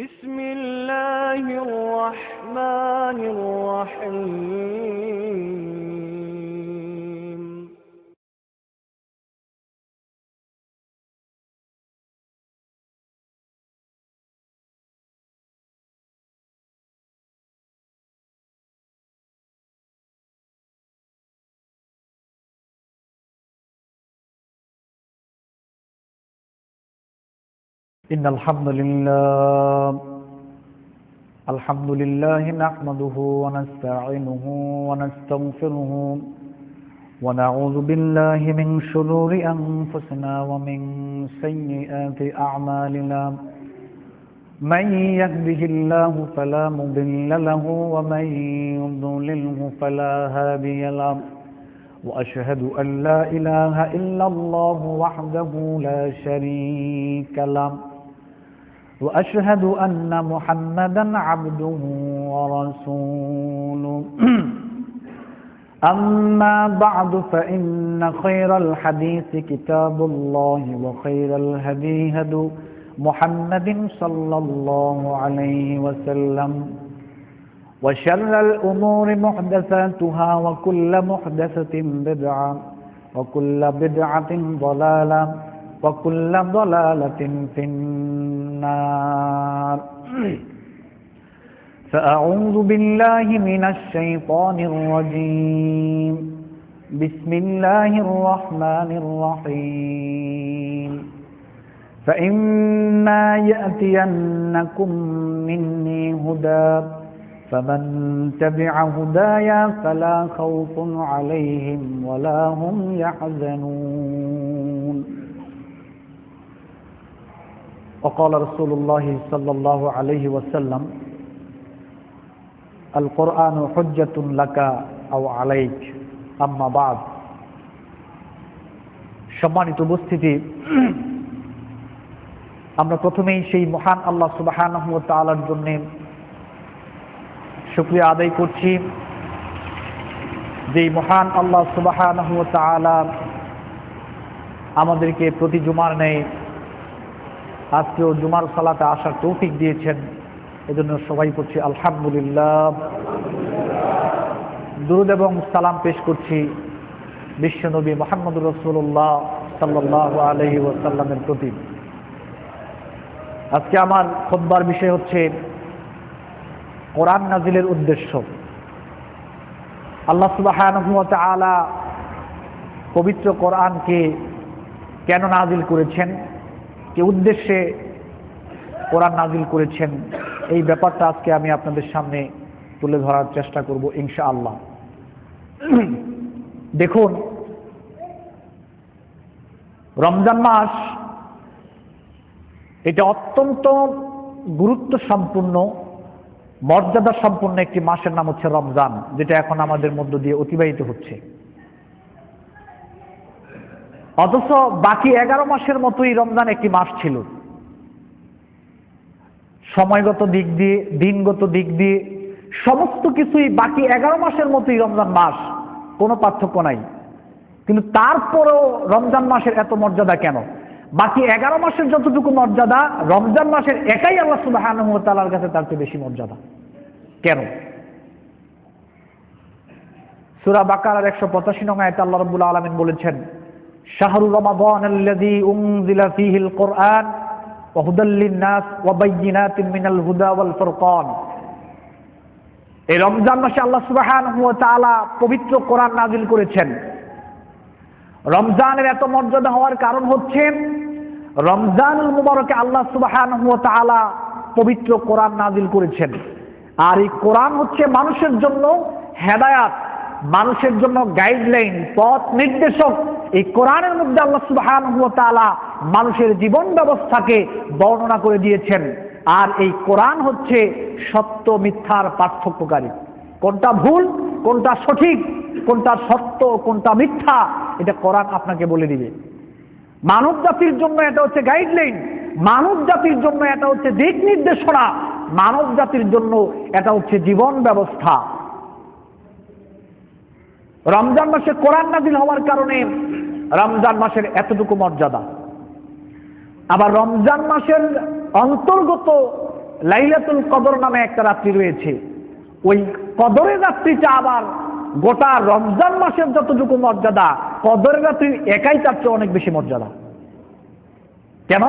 بسم الله الرحمن الرحيم إن الحمد لله نحمده ونستعينه ونستغفره ونعوذ بالله من شرور أنفسنا ومن سيئات أعمالنا من يهده الله فلا مضل له ومن يضلله فلا هادي له وأشهد أن لا إله إلا الله وحده لا شريك له وأشهد أن محمدا عبده ورسوله أما بعد فإن خير الحديث كتاب الله وخير الهدي هدي محمد صلى الله عليه وسلم وشر الأمور محدثاتها وكل محدثة بدعة وكل بدعة ضلالة وكل ضلالة في النار فأعوذ بالله من الشيطان الرجيم بسم الله الرحمن الرحيم فإما يأتينكم مني هدى فمن تبع هدايا فلا خوف عليهم ولا هم يحزنون وقال رسول الله صلى الله عليه وسلم القرآن حجة لك أو عليك أما بعد সম্মানিত উপস্থিতি, আমরা প্রথমেই সেই মহান আল্লাহ সুবহানাহু ওয়া তাআলার জন্য শুকরিয়া আদায় করছি, যেই মহান আল্লাহ সুবহানাহু ওয়া তাআলা আমাদেরকে প্রতি জুমার ন্যায় আজকেও জুমার সালাতে আসার তৌফিক দিয়েছেন। এজন্য সবাই করছি আলহামদুলিল্লাহ। দুরূদ এবং সালাম পেশ করছি বিশ্বনবী মুহাম্মদুর রাসূলুল্লাহ সাল্লাল্লাহু আলাইহি ওয়াসাল্লামের প্রতি। আজকে আমার খুতবার বিষয় হচ্ছে কোরআন নাজিলের উদ্দেশ্য। আল্লাহ সুবহানাহু ওয়া তাআলা পবিত্র কোরআনকে কেন নাজিল করেছেন, কি উদ্দেশ্যে কোরআন নাজিল করেছেন, এই ব্যাপারটা আজকে আমি আপনাদের সামনে তুলে ধরার চেষ্টা করব ইনশাআল্লাহ। দেখুন, রমজান মাস এটা অত্যন্ত গুরুত্ব সম্পূর্ণ, মর্যাদা সম্পন্ন একটি মাসের নাম হচ্ছে রমজান, যেটা এখন আমাদের মধ্য দিয়ে অতিবাহিত হচ্ছে। অথচ বাকি 11 মাসের মতোই রমজান একটি মাস ছিল। সময়গত দিক দিয়ে, দিনগত দিক দিয়ে সমস্ত কিছুই বাকি 11 মাসের মতোই রমজান মাস, কোনো পার্থক্য নাই। কিন্তু তারপরেও রমজান মাসের এত মর্যাদা কেন? বাকি 11 মাসের যতটুকু মর্যাদা, রমজান মাসের একাই আল্লাহ সুবহানাহু ওয়া তাআলার কাছে তার চেয়ে বেশি মর্যাদা কেন? সূরা বাকারার 185 নং আয়াতে আল্লাহ রাব্বুল আলামিন বলেছেন, শাহরু রমাদানাল্লাযী উনজিলা ফীহিল কুরআন ওয়া হুদাল লিন-নাস ওয়া বায়্যিনাতিন মিনাল হুদা ওয়াল ফুরকান। এই রমজান মাসে আল্লাহ সুবহানাহু ওয়া তাআলা পবিত্র কোরআন নাযিল করেছেন। রমজানের এত মর্যাদা হওয়ার কারণ হচ্ছে রমজানুল মুবারকে আল্লাহ সুবহানাহু ওয়া তাআলা পবিত্র কোরআন নাযিল করেছেন। আর এই কোরআন হচ্ছে মানুষের জন্য হেদায়াত, মানুষের জন্য গাইডলাইন, পথ নির্দেশক। এই কোরআনের মধ্যে আল্লাহ সুবহানাহু ওয়া তাআলা মানুষের জীবন ব্যবস্থাকে বর্ণনা করে দিয়েছেন। আর এই কোরআন হচ্ছে সত্য মিথ্যার পার্থক্যকারী। কোনটা ভুল, কোনটা সঠিক, কোনটা সত্য, কোনটা মিথ্যা, এটা কোরআন আপনাকে বলে দিবে। মানব জাতির জন্য এটা হচ্ছে গাইডলাইন, মানব জাতির জন্য এটা হচ্ছে দিক নির্দেশনা, মানব জাতির জন্য এটা হচ্ছে জীবন ব্যবস্থা। রমজান মাসে কোরআন নাযিল হওয়ার কারণে রমজান মাসের এতটুকু মর্যাদা। আবার রমজান মাসের অন্তর্গত লাইলাতুল কদর নামে একটা রাত্রি রয়েছে। ওই কদরের রাত্রিটা আবার গোটা রমজান মাসের যতটুকু মর্যাদা, কদরের রাত্রি একাই তার চেয়ে অনেক বেশি মর্যাদা। কেন?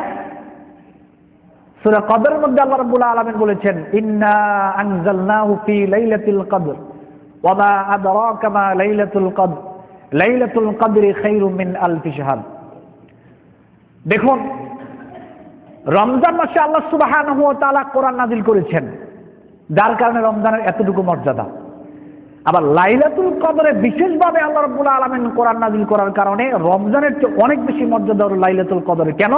সূরা কদরের মধ্যে আল্লাহ রাব্বুল আলামিন বলেছেন, ইন্না আনজালনাহু ফি লাইলাতিল কদর ওয়া মা আদরাকা মা লাইলাতুল কদর লাইলাতুল কদরি খায়রুম মিন আলফি শাহর। দেখুন, রমজান মাসে আল্লাহ সুবহানাহু ওয়া তাআলা কোরআন নাযিল করেছেন, যার কারণে রমজানের এতটুকু মর্যাদা। আবার লাইলাতুল কদরে বিশেষভাবে আল্লাহ রাব্বুল আলামিন কোরআন নাযিল করার কারণে রমজানের চেয়ে অনেক বেশি মর্যাদা হলো লাইলাতুল কদরে। কেন?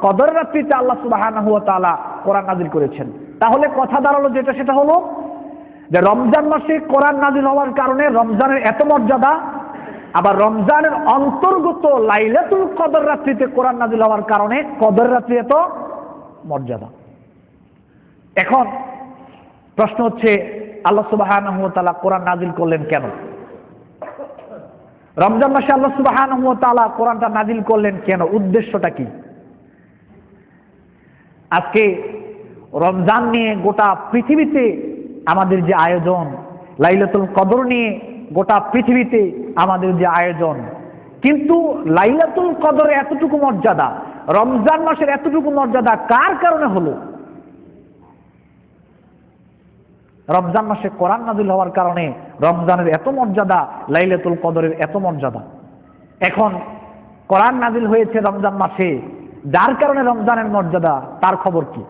কদরের রাত্রিতে আল্লাহ সুবহানাহু ওয়া তাআলা কোরআন নাযিল করেছেন। তাহলে কথা দাঁড়ালো যেটা, সেটা হলো যে রমজান মাসে কোরআন নাযিল হওয়ার কারণে রমজানের এত মর্যাদা, আবার রমজানের অন্তর্গত লাইলাতুল কদর রাত্রিতে কোরআন নাযিল হওয়ার কারণে কদরের রাত্রি এত মর্যাদা। এখন প্রশ্ন হচ্ছে, আল্লাহ সুবহানাহু ওয়া তাআলা কোরআন নাযিল করলেন কেন? রমজান মাসে আল্লাহ সুবহানাহু ওয়া তাআলা কোরআনটা নাযিল করলেন কেন? উদ্দেশ্যটা কি? আজকে রমজান নিয়ে গোটা পৃথিবীতে আমাদের যে আয়োজন, লাইলাতুল কদর নিয়ে গোটা পৃথিবীতে আমাদের যে আয়োজন, কিন্তু লাইলাতুল কদরে এতটুকু মর্যাদা, রমজান মাসের এতটুকু মর্যাদা কার কারণে হলো? রমজান মাসে কোরআন নাযিল হওয়ার কারণে রমজানের এত মর্যাদা, লাইলাতুল কদরের এত মর্যাদা। এখন কোরআন নাযিল হয়েছে রমজান মাসে, যার কারণে রমজানের মর্যাদা, তার খবর কি?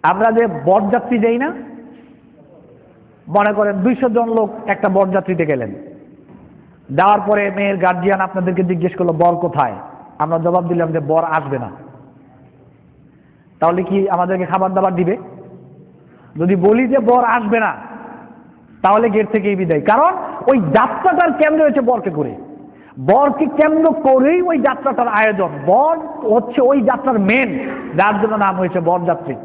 আমরা যে বরযাত্রী যাই না, মনে করেন 200 জন লোক একটা বরযাত্রীতে গেলেন, যাওয়ার পরে মেয়ের গার্জিয়ান আপনাদেরকে জিজ্ঞেস করলো বর কোথায়, আমরা জবাব দিলাম যে বর আসবে না, তাহলে কি আমাদেরকে খাবার দাবার দিবে? যদি বলি যে বর আসবে না, তাহলে গেট থেকেই বিদায়। কারণ ওই যাত্রাটার কেন্দ্র হচ্ছে বরকে করে, বরকে কেন্দ্র করেই ওই যাত্রাটার আয়োজন। বর হচ্ছে ওই যাত্রার মেন, যার জন্য নাম হয়েছে বরযাত্রী।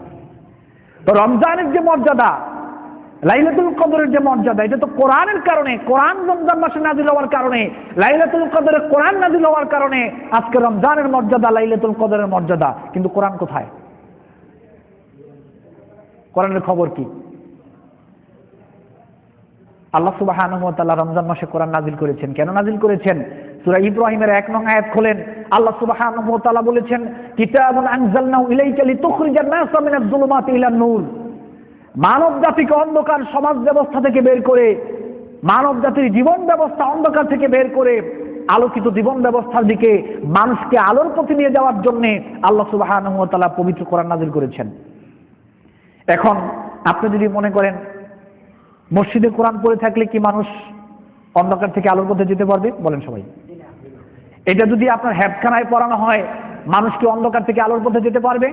তো রমজানের যে মর্যাদা, লাইলাতুল কদরের যে মর্যাদা, এটা তো কোরআনের কারণে, কোরআন রমজান মাসে নাযিল হওয়ার কারণে, লাইলাতুল কদরে কোরআন নাযিল হওয়ার কারণে আজকে রমজানের মর্যাদা, লাইলাতুল কদরের মর্যাদা। কিন্তু কোরআন কোথায়? কোরআনের খবর কি? আল্লাহ সুবহানাহু ওয়া তাআলা রমজান মাসে কোরআন নাযিল করেছেন। কেন নাযিল করেছেন? সূরা ইব্রাহিমের 1 নং আয়াত খোলেন, আল্লাহ সুবহানাহু ওয়া তাআলা বলেছেন, কিতাবুন আনজালনাহু ইলাইকা লিতুখরিজান নাসা মিনাজ যুলুমাতি ইলান নূর। মানব জাতিকে অন্ধকার সমাজ ব্যবস্থা থেকে বের করে, মানব জাতির জীবন ব্যবস্থা অন্ধকার থেকে বের করে আলোকিত জীবন ব্যবস্থার দিকে মানুষকে আলোর পথে নিয়ে যাওয়ার জন্য আল্লাহ সুবহানাহু ওয়া তাআলা পবিত্র কোরআন নাযিল করেছেন। এখন আপনি যদি মনে করেন মসজিদে কোরআন পড়ে থাকলে কি মানুষ অন্ধকার থেকে আলোর পথে যেতে পারবে? বলেন সবাই। এটা যদি আপনার হেফখানায় পড়ানো হয়, মানুষ কি অন্ধকার থেকে আলোর পথে যেতে পারবে?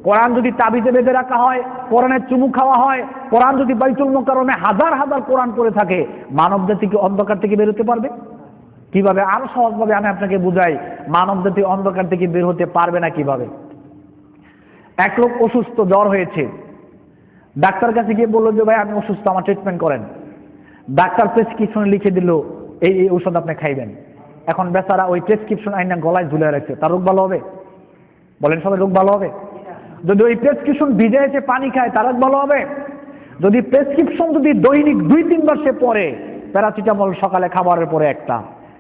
কোরআন যদি তাবিজে বেঁধে রাখা হয়, কোরআনের চুমু খাওয়া হয়, কোরআন যদি বাইতুল মুকাররমে হাজার হাজার কোরআন পড়ে থাকে, মানব জাতি কি অন্ধকার থেকে বের হতে পারবে? কিভাবে? আরো সহজভাবে আমি আপনাকে বুঝাই, মানব জাতি অন্ধকার থেকে বের হতে পারবে না কিভাবে। এক লোক অসুস্থ, জ্বর হয়েছে, ডাক্তার কাছে গিয়ে বললো যে ভাই আমি অসুস্থ, আমার ট্রিটমেন্ট করেন। ডাক্তার প্রেসক্রিপশনে লিখে দিল এই এই ঔষধ আপনি খাইবেন। এখন বেচারা ওই প্রেসক্রিপশন আইনা গলায় ঝুলে রাখছে, তার রোগ ভালো হবে? বলেন সবাই, রোগ ভালো হবে? যদি ওই প্রেসক্রিপশন ভিজে এসে পানি খায়, তার রোগ ভালো হবে? যদি প্রেসক্রিপশন যদি দৈনিক 2-3 বার সে পড়ে, প্যারাসিটামল সকালে খাবারের পরে একটা,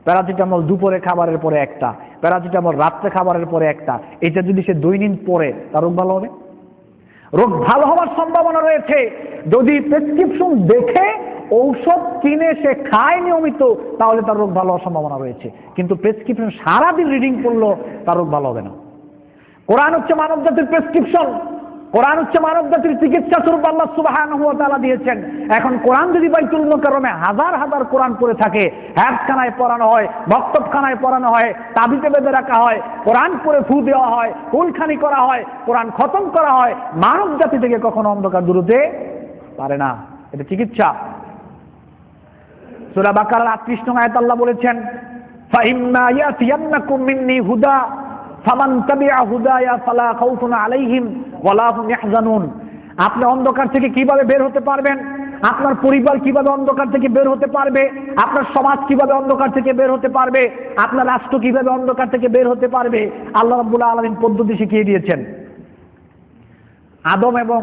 প্যারাসিটামল দুপুরে খাবারের পরে একটা, প্যারাসিটামল রাত্রে খাবারের পরে একটা, এটা যদি সে দৈনিক পড়ে, তার রোগ ভালো হবে? রোগ ভালো হওয়ার সম্ভাবনা রয়েছে যদি প্রেসক্রিপশন দেখে ঔষধ কিনে সে খায় নিয়মিত, তাহলে তার রোগ ভালো হওয়ার সম্ভাবনা রয়েছে। কিন্তু প্রেসক্রিপশন সারাদিন রিডিং করলো, তার রোগ ভালো হবে না। কোরআন হচ্ছে মানব জাতির প্রেসক্রিপশন, কোরআন হচ্ছে মানব জাতির চিকিৎসা স্বরূপ আল্লাহ সুবহানাহু ওয়া তাআলা দিয়েছেন। এখন কোরআন যদি বাইতুল মুকাররমে হাজার হাজার কোরআন পড়ে থাকে, হেফখানায় পড়ানো হয়, বক্তব্যখানায় পড়ানো হয়, তাবিজে বেঁধে রাখা হয়, কোরআন পড়ে ফু দেওয়া হয়, ফুলখানি করা হয়, কোরআন খতম করা হয়, মানব জাতি থেকে কখনো অন্ধকার দূর হতে পারে না। এটা চিকিৎসা। সূরা বাকারার 38 নং আয়াত আল্লাহ বলেছেন, ফাইম্মা ইয়াতিয়ান্নাকুম মিন্নি হুদা ফামান তাবিআ হুদায়া ফালা খাউফুন আলাইহিম ওয়ালা হুম ইয়াহজানুন। আপনি অন্ধকার থেকে কিভাবে বের হতে পারবেন? আপনার পরিবার কিভাবে অন্ধকার থেকে বের হতে পারবে? আপনার সমাজ কিভাবে অন্ধকার থেকে বের হতে পারবে? আপনার রাষ্ট্র কিভাবে অন্ধকার থেকে বের হতে পারবে? আল্লাহ রাব্বুল আলামিন পদ্ধতি শিখিয়ে দিয়েছেন। আদম এবং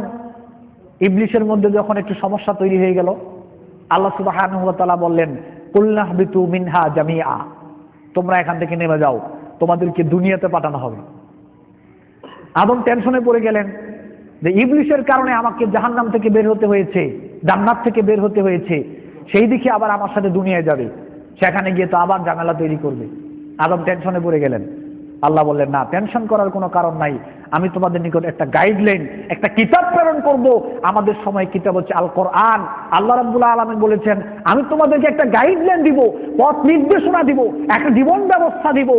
ইবলিসের মধ্যে যখন একটু সমস্যা তৈরি হয়ে গেল, আল্লাহ সুবহানাহু ওয়া তাআলা বললেন কুল্লাহবিতু মিনহা জামিআ, তোমরা এখান থেকে নেমে যাও, তোমাদেরকে দুনিয়াতে পাঠানো হবে। আদম টেনশনে পড়ে গেলেন যে ইবলিসের কারণে আমাকে জাহান্নাম থেকে বের হতে হয়েছে, জান্নাত থেকে বের হতে হয়েছে, সেই দিকে আবার আমার সাথে দুনিয়ায় যাবে, সেখানে গিয়ে তো আবার ঝামেলা তৈরি করবে। আদম টেনশনে পড়ে গেলেন। আল্লাহ বললেন না, টেনশন করার কোনো কারণ নাই, আমি তোমাদের নিকট একটা গাইডলাইন, একটা কিতাব প্রেরণ করব। আমাদের সময় কিতাব হচ্ছে আল কোরআন। আল্লাহ রাব্বুল আলামিন বলেছেন আমি তোমাদেরকে একটা গাইডলাইন দিব, পথ নির্দেশনা দিব, একটা জীবন ব্যবস্থা দিব।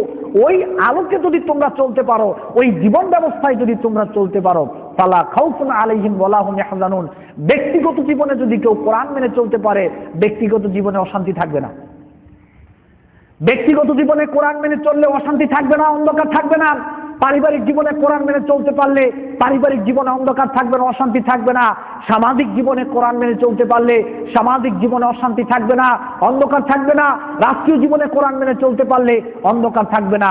ওই আলোকে যদি তোমরা চলতে পারো, ওই জীবন ব্যবস্থায় যদি তোমরা চলতে পারো, ফালা খাউফুন আলাইহিম ওয়ালা হুম ইয়াহজানুন, ব্যক্তিগত জীবনে যদি কেউ কোরআন মেনে চলতে পারে, ব্যক্তিগত জীবনে অশান্তি থাকবে না। ব্যক্তিগত জীবনে কোরআন মেনে চললে অশান্তি থাকবে না, অন্ধকার থাকবে না। পারিবারিক জীবনে কোরআন মেনে চলতে পারলে পারিবারিক জীবনে অন্ধকার থাকবে না, অশান্তি থাকবে না। সামাজিক জীবনে কোরআন মেনে চলতে পারলে সামাজিক জীবনে অশান্তি থাকবে না, অন্ধকার থাকবে না। রাষ্ট্রীয় জীবনে কোরআন মেনে চলতে পারলে অন্ধকার থাকবে না,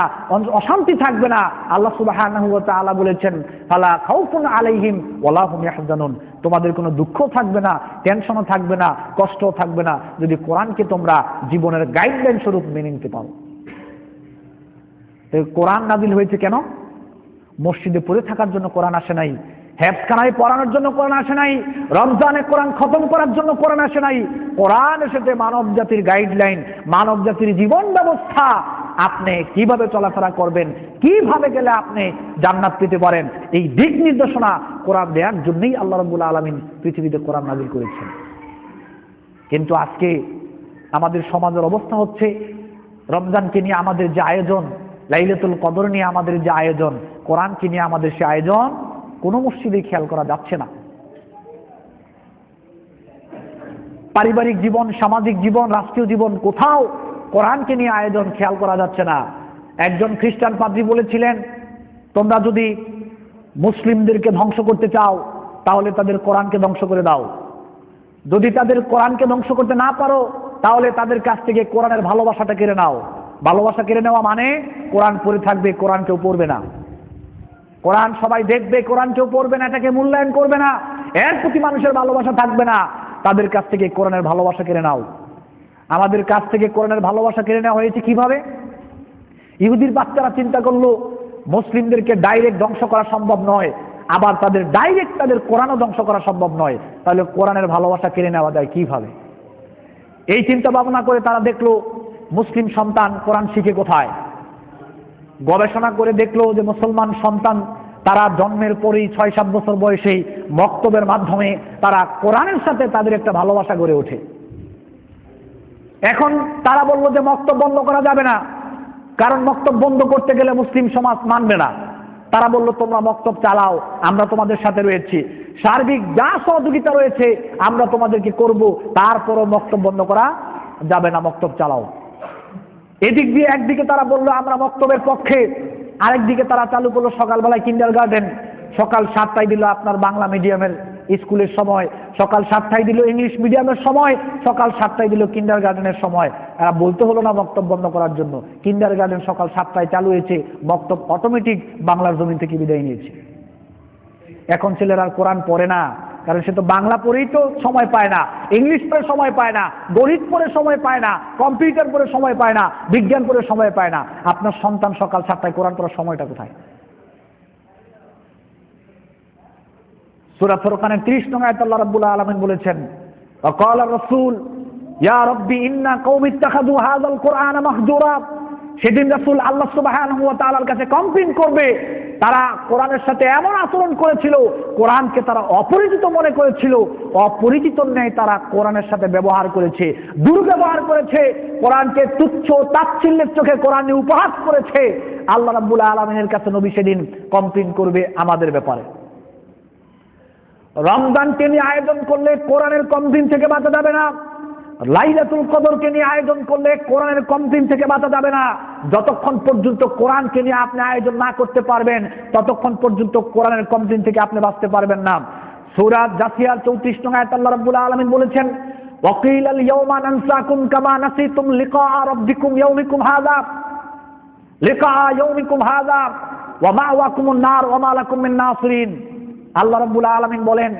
অশান্তি থাকবে না। আল্লাহ সুবহানাহু ওয়া তাআলা বলেছেন ফালা খাউফুন আলাইহিম ওয়ালা হুম ইয়াহজানুন, তোমাদের কোনো দুঃখ থাকবে না, টেনশনও থাকবে না, কষ্টও থাকবে না, যদি কোরআনকে তোমরা জীবনের গাইডলাইন স্বরূপ মেনে নিতে পারো। কোরআন নাজিল হয়েছে কেন? মসজিদে পড়ে থাকার জন্য কোরআন আসে নাই, হেফজখানায় পড়ানোর জন্য কোরআন আসে নাই, রমজানে কোরআন খতম করার জন্য কোরআন আসে নাই। কোরআন এসেছে মানব জাতির গাইডলাইন, মানব জাতির জীবন ব্যবস্থা। আপনি কিভাবে চলাফেরা করবেন, কিভাবে গেলে আপনি জান্নাত পেতে পারেন, এই দিক নির্দেশনা কোরআন দেওয়ার জন্যই আল্লাহ রাব্বুল আলামিন পৃথিবীতে কোরআন নাজিল করেছেন। কিন্তু আজকে আমাদের সমাজের অবস্থা হচ্ছে, রমজানকে নিয়ে আমাদের যে আয়োজন, লাইলাতুল কদর নিয়ে আমাদের যে আয়োজন, কোরআনকে নিয়ে আমাদের সে আয়োজন কোনো মসজিদে খেয়াল করা যাচ্ছে না। পারিবারিক জীবন, সামাজিক জীবন, রাষ্ট্রীয় জীবন, কোথাও কোরআনকে নিয়ে আয়োজন খেয়াল করা যাচ্ছে না। একজন খ্রিস্টান পাদ্রী বলেছিলেন তোমরা যদি মুসলিমদেরকে ধ্বংস করতে চাও তাহলে তাদের কোরআনকে ধ্বংস করে দাও, যদি তাদের কোরআনকে ধ্বংস করতে না পারো তাহলে তাদের কাছ থেকে কোরআনের ভালোবাসাটা কেড়ে নাও। ভালোবাসা কেড়ে নেওয়া মানে কোরআন পড়ে থাকবে, কোরআন কেউ পড়বে না, কোরআন সবাই দেখবে, কোরআন কেউ পড়বে না, এটাকে মূল্যায়ন করবে না, এর প্রতি মানুষের ভালোবাসা থাকবে না। তাদের কাছ থেকে কোরআনের ভালোবাসা কেড়ে নাও। আমাদের কাছ থেকে কোরআনের ভালোবাসা কেড়ে নেওয়া হয়েছে কিভাবে? ইহুদির বাচ্চারা চিন্তা করলো মুসলিমদেরকে ডাইরেক্ট ধ্বংস করা সম্ভব নয়, আবার তাদের ডাইরেক্ট তাদের কোরআনও ধ্বংস করা সম্ভব নয়, তাহলে কোরআনের ভালোবাসা কেড়ে নেওয়া যায় কিভাবে? এই চিন্তা ভাবনা করে তারা দেখলো মুসলিম সন্তান কোরআন শিখে কোথায়। গবেষণা করে দেখলো যে মুসলমান সন্তান তারা জন্মের পরেই 6-7 বছর বয়সেই মক্তবের মাধ্যমে তারা কোরআনের সাথে তাদের একটা ভালোবাসা গড়ে ওঠে। এখন তারা বললো যে মক্তব বন্ধ করা যাবে না, কারণ মক্তব বন্ধ করতে গেলে মুসলিম সমাজ মানবে না। তারা বললো তোমরা মক্তব চালাও, আমরা তোমাদের সাথে রয়েছি, সার্বিক যা সহযোগিতা রয়েছে আমরা তোমাদেরকে করব, তারপরও মক্তব বন্ধ করা যাবে না, মক্তব চালাও। এদিক দিয়ে একদিকে তারা বললো আমরা মক্তবের পক্ষে, আরেকদিকে তারা চালু করলো সকালবেলায় কিন্ডারগার্টেন, সকাল 7টায় দিল আপনার বাংলা মিডিয়ামের স্কুলের সময়, সকাল 7টায় দিল ইংলিশ মিডিয়ামের সময়, সকাল 7টায় দিল কিন্ডারগার্টেনের সময়। এরা বলতে হলো না মক্তব বন্ধ করার জন্য, কিন্ডারগার্টেন সকাল 7টায় চালু হয়েছে, মক্তব অটোমেটিক বাংলার জমিন থেকে বিদায় নিয়েছে। এখন ছেলেরা আর কোরআন পড়ে না, কারণ সে তো বাংলা পড়েই তো সময় পায় না, ইংলিশ পড়ে সময় পায় না, গণিত পড়ে সময় পায় না, কম্পিউটার পড়ে সময় পায় না, বিজ্ঞান পড়ে সময় পায় না। আপনার সন্তান সকাল 7টায় কোরআন পড়ার সময়টা কোথায়? সূরা ফুরকানের 30 নং আয়াতে আল্লাহ রাব্বুল আলামিন বলেছেন ওয়াকালা রাসূল ইয়া রাব্বি ইন্না কওমি ইত্তাখাযু হাযাল কুরআনা মাহজুরা। সেদিন রাসূল আল্লাহ সুবহানাহু ওয়া তাআলার কাছে কমপ্লেইন করবে তারা কোরআনের সাথে এমন আচরণ করেছিল, কোরআনকে তারা অপরিচিত মনে করেছিল, অপরিচিত ন্যায় তারা কোরআনের সাথে ব্যবহার করেছে, দুর্ব্যবহার করেছে, কোরআনকে তুচ্ছ তাচ্ছিল্যের চোখে কোরআনে উপহাস করেছে। আল্লাহ রাব্বুল আলামিনের কাছে নবী সেদিন কমপ্লেইন করবে আমাদের ব্যাপারে। রমজানকে নিয়ে আয়োজন করলে কোরআনের কমপ্লেইন থেকে বাঁচা যাবে না, লাইলাতুল কদরকে নিয়ে আয়োজন করলে কোরআনের কমপ্লেইন থেকে বাঁচা যাবে না। যতক্ষণ পর্যন্ত কোরআনকে নিয়ে আপনি আয়োজন না করতে পারবেন ততক্ষণ পর্যন্ত কোরআনের কমপ্লেইন থেকে আপনি বাঁচতে পারবেন না। সূরা জাসিয়ার 34 নং আয়াতে আল্লাহ রাব্বুল আলামিন বলেছেন ওয়াকিলাল ইয়াওমা নানসাকুম কামা নাসিতুম লিকা রাব্বিকুম ইয়াউমিকুম হাযা লিকা ইয়াউমিকুম হাযা ওয়া মাওয়াকুমুন নার ওয়া মা লাকুম মিন নাসিরিন। আল্লাহ রাব্বুল আলামিন বলেন,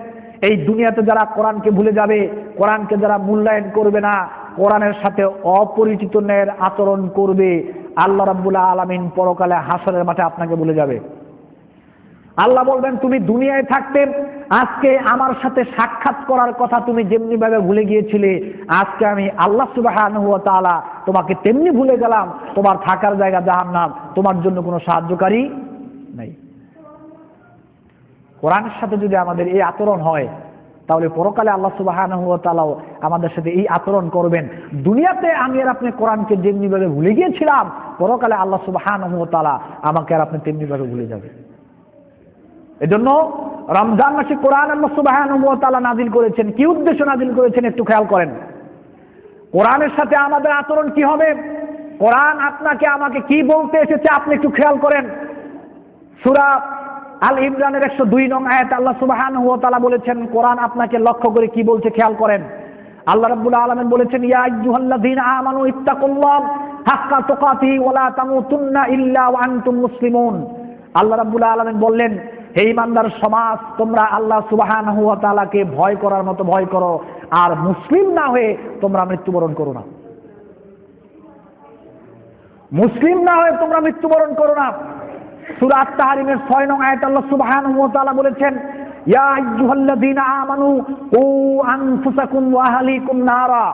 এই দুনিয়াতে যারা কোরআনকে ভুলে যাবে, কোরআনকে যারা মূল্যায়ন করবে না, কোরআনের সাথে অপরিচিতদের আচরণ করবে, আল্লাহ রাব্বুল আলামিন পরকালে হাসরের মাঠে আপনাকে ভুলে যাবে। আল্লাহ বলবেন, তুমি দুনিয়ায় থাকতে আজকে আমার সাথে সাক্ষাৎ করার কথা তুমি যেমনি ভাবে ভুলে গিয়েছিলে, আজকে আমি আল্লাহ সুবহানাহু ওয়া তাআলা তোমাকে তেমনি ভুলে গেলাম। তোমার থাকার জায়গা জাহান্নাম, তোমার জন্য কোনো সাহায্যকারী নাই। কোরআনের সাথে যদি আমাদের এই আচরণ হয়, তাহলে পরকালে আল্লাহ সুবহানাহু ওয়া তাআলাও আমাদের সাথে এই আচরণ করবেন। দুনিয়াতে আমি আর আপনি কোরআনকে যেমনি ভাবে ভুলে গিয়েছিলাম, পরকালে আল্লাহ সুবহানাহু ওয়া তাআলা আমাকে আর আপনি তেমনি ভাবে ভুলে যাবে। এজন্য রমজান মাসে কোরআন আল্লাহ সুবহানাহু ওয়া তাআলা নাযিল করেছেন। কি উদ্দেশ্য নাযিল করেছেন একটু খেয়াল করেন। কোরআনের সাথে আমাদের আচরণ কি হবে, কোরআন আপনাকে আমাকে কি বলতে এসেছে আপনি একটু খেয়াল করেন। সূরা আল ইমরানের 102 নং আয়াতে আল্লাহ সুবহানাহু ওয়া তাআলা বলেছেন, কোরআন আপনাকে লক্ষ্য করে কি বলছে খেয়াল করেন। আল্লাহ রাব্বুল আলামিন বলেছেন, ইয়া আইয়ুহাল্লাযীনা আমানু ইত্তাকুল্লাহ হাক্কা তুকাতিহি ওয়া লা তামুতুন্না ইল্লা ওয়া আনতুম মুসলিমুন। আল্লাহ রাব্বুল আলামিন বললেন, হে ঈমানদার সমাজ, তোমরা আল্লাহ সুবহানাহু ওয়া তাআলাকে ভয় করার মতো ভয় করো, আর মুসলিম না হয়ে তোমরা মৃত্যুবরণ করো না। মুসলিম না হয়ে তোমরা মৃত্যুবরণ করো না। সূরা আত-তাহরিমের 6 নং আয়াতে আল্লাহ সুবহানাহু ওয়া তাআলা বলেছেন, ইয়া আইয়ুহাল্লাযীনা আমানু কু আনফুসাকুম ওয়া আহলিকুম নারা।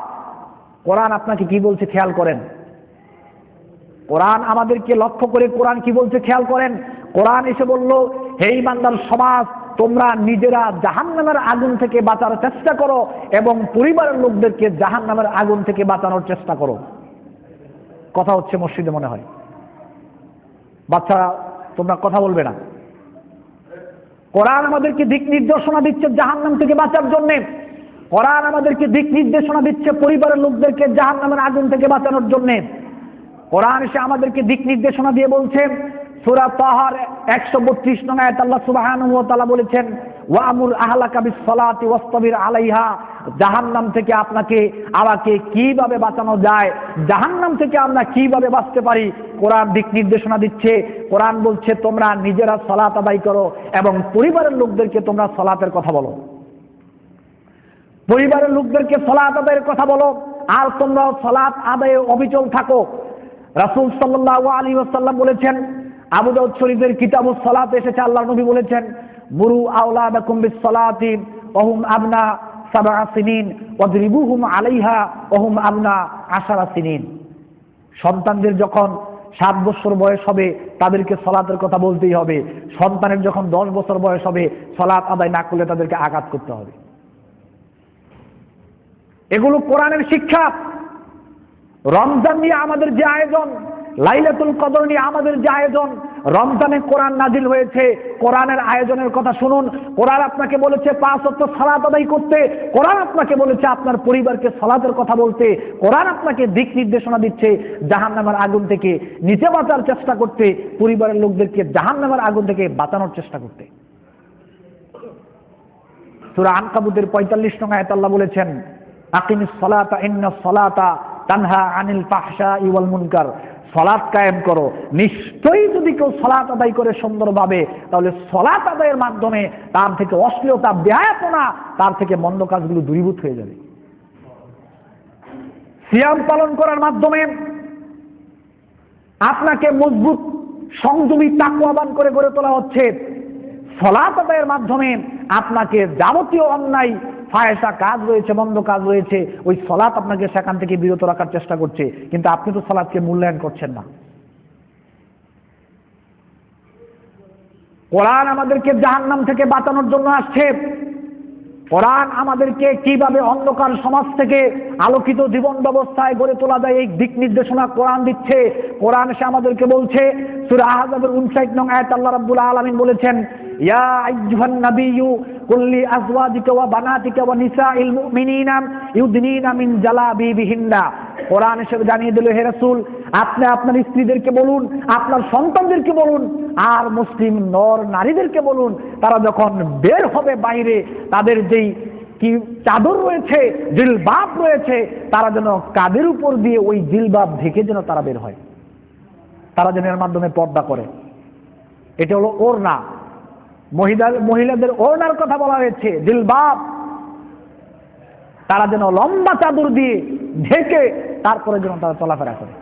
কোরআন আপনাকে কি বলছে খেয়াল করেন। কোরআন আমাদেরকে লক্ষ্য করে কোরআন কি বলছে খেয়াল করেন। কোরআন এসে বলল, হে ঈমানদার সমাজ, তোমরা নিজেরা জাহান্নামের আগুন থেকে বাঁচার চেষ্টা করো এবং পরিবারের লোকদেরকে জাহান্নামের আগুন থেকে বাঁচানোর চেষ্টা করো। কথা হচ্ছে মসজিদে মনে হয়। বাচ্চারা তোমরা কথা বলবে না। কোরআন আমাদেরকে দিক নির্দেশনা দিচ্ছে জাহান্নাম থেকে বাঁচার জন্য। কোরআন আমাদেরকে দিক নির্দেশনা দিচ্ছে পরিবারের লোকদেরকে জাহান্নামের আগুন থেকে বাঁচানোর জন্য। কোরআন এসে আমাদেরকে দিক নির্দেশনা দিয়ে বলছেন, সূরা তাহার 132 নং আয়াত আল্লাহ সুবহানাহু ওয়া তাআলা বলেছেন, ওয়ামুর আহলাকা বিস-সালাতি ওয়াসতাবির আলাইহা। জাহান্নাম থেকে আপনাকে আমাকে কিভাবে বাঁচানো যায়, জাহান্নাম থেকে আমরা কিভাবে বাঁচতে পারি, কোরআন দিক নির্দেশনা দিচ্ছে। কোরআন বলছে, তোমরা নিজেরা সালাত আদায় করো এবং পরিবারের লোকদেরকে তোমরা সালাতের কথা বলো। পরিবারের লোকদেরকে সালাত আদায়ের কথা বলো, আর তোমরা সালাত আদায়ে অবিচল থাকো। রাসূল সাল্লাল্লাহু আলাইহি ওয়াসাল্লাম বলেছেন, আবু দাউদ শরীফের কিতাবুস সালাত এসেছে, আল্লাহর নবী বলেছেন, মুরু আওলাদাকুম বিস-সালাতি ওয়া হুম আবনা 7 সিনিন ওয়াদরিবুহুম আলাইহা ওয়া হুম আবনা 10 সিনিন। সন্তানদের যখন 7 বছর বয়স হবে তাদেরকে সালাতের কথা বলতেই হবে। সন্তানের যখন 10 বছর বয়স হবে সালাত আদায় না করলে তাদেরকে আঘাত করতে হবে। এগুলো কোরআনের শিক্ষা। রমজান নিয়ে আমাদের যে আয়োজন, লাইলাতুল কদর নিয়ে আমাদের যে আয়োজন, রমজানে কোরআন নাজিল হয়েছে, কোরআনের আয়োজনের কথা শুনুন। কোরআন আপনাকে বলেছে 5 ওয়াক্ত সালাত আদায় করতে, কোরআন আপনাকে বলেছে আপনার পরিবারকে সালাতের কথা বলতে, কোরআন আপনাকে দিক নির্দেশনা দিচ্ছে জাহান্নামের আগুন থেকে নিচে বাঁচার চেষ্টা করতে, পরিবারের লোকদেরকে জাহান্নামের আগুন থেকে বাঁচানোর চেষ্টা করতে। সূরা আনকাবুতের 45 নং আয়াতে আল্লাহ বলেছেন, আকিমিস সালাতা ইন্নাস সালাতা তানহা আনিল ফাহশাই ওয়াল মুনকার। সালাত কায়েম করো। নিশ্চয়ই যদি কেউ সালাত আদায় করে সুন্দরভাবে, তাহলে সালাত আদায়ের মাধ্যমে তার থেকে অশ্লীলতা, বেহায়াপনা, তার থেকে মন্দ কাজগুলো দূরীভূত হয়ে যাবে। সিয়াম পালন করার মাধ্যমে আপনাকে মজবুত, সংযমী, তাকওয়াবান করে গড়ে তোলা হচ্ছে। সালাত আদায়ের মাধ্যমে আপনাকে যাবতীয় অন্যায়, ফায়সা কাজ রয়েছে, মন্দ কাজ রয়েছে, ওই সালাত আপনাকে সেখান থেকে বিরত রাখার চেষ্টা করছে। কিন্তু আপনি তো সালাতকে মূল্যায়ন করছেন না। কোরআন আমাদেরকে জাহান্নাম থেকে বাঁচানোর জন্য আসছে। কোরআন আমাদেরকে কিভাবে অন্ধকার সমাজ থেকে আলোকিত জীবন ব্যবস্থায় গড়ে তোলা যায় এই দিক নির্দেশনা কোরআন দিচ্ছে। কোরআন এসে আমাদেরকে বলছে, সূরা আহজাবের 59 নং আয়াত আল্লাহ রাব্বুল আলামিন বলেছেন, ইয়া আইয়ুহান নাবিয়্যু কুল্লি আজওয়াজিকা ওয়া বানাতিকা ওয়া নিসাইল মুমিনিনা ইউদনিনা মিন জালাবিবিহিন্না। কোরআন এসে জানিয়ে দিল, হে রাসূল, আপনি আপনার স্ত্রীদেরকে বলুন, আপনার সন্তানদেরকে বলুন, আর মুসলিম নর নারীদেরকে বলুন, তারা যখন বের হবে বাইরে, তাদের যেই কি চাদর রয়েছে, জিলবাব রয়েছে, তারা যেন কাঁধের উপর দিয়ে ওই জিলবাব ঢেকে যেন তারা বের হয়, তারা যেন এর মাধ্যমে পর্দা করে। এটা হলো ওড়না। মহিলাদের ওড়নার কথা বলা হয়েছে, জিলবাব, তারা যেন লম্বা চাদর দিয়ে ঢেকে তারপরে যেন তারা চলাফেরা করে।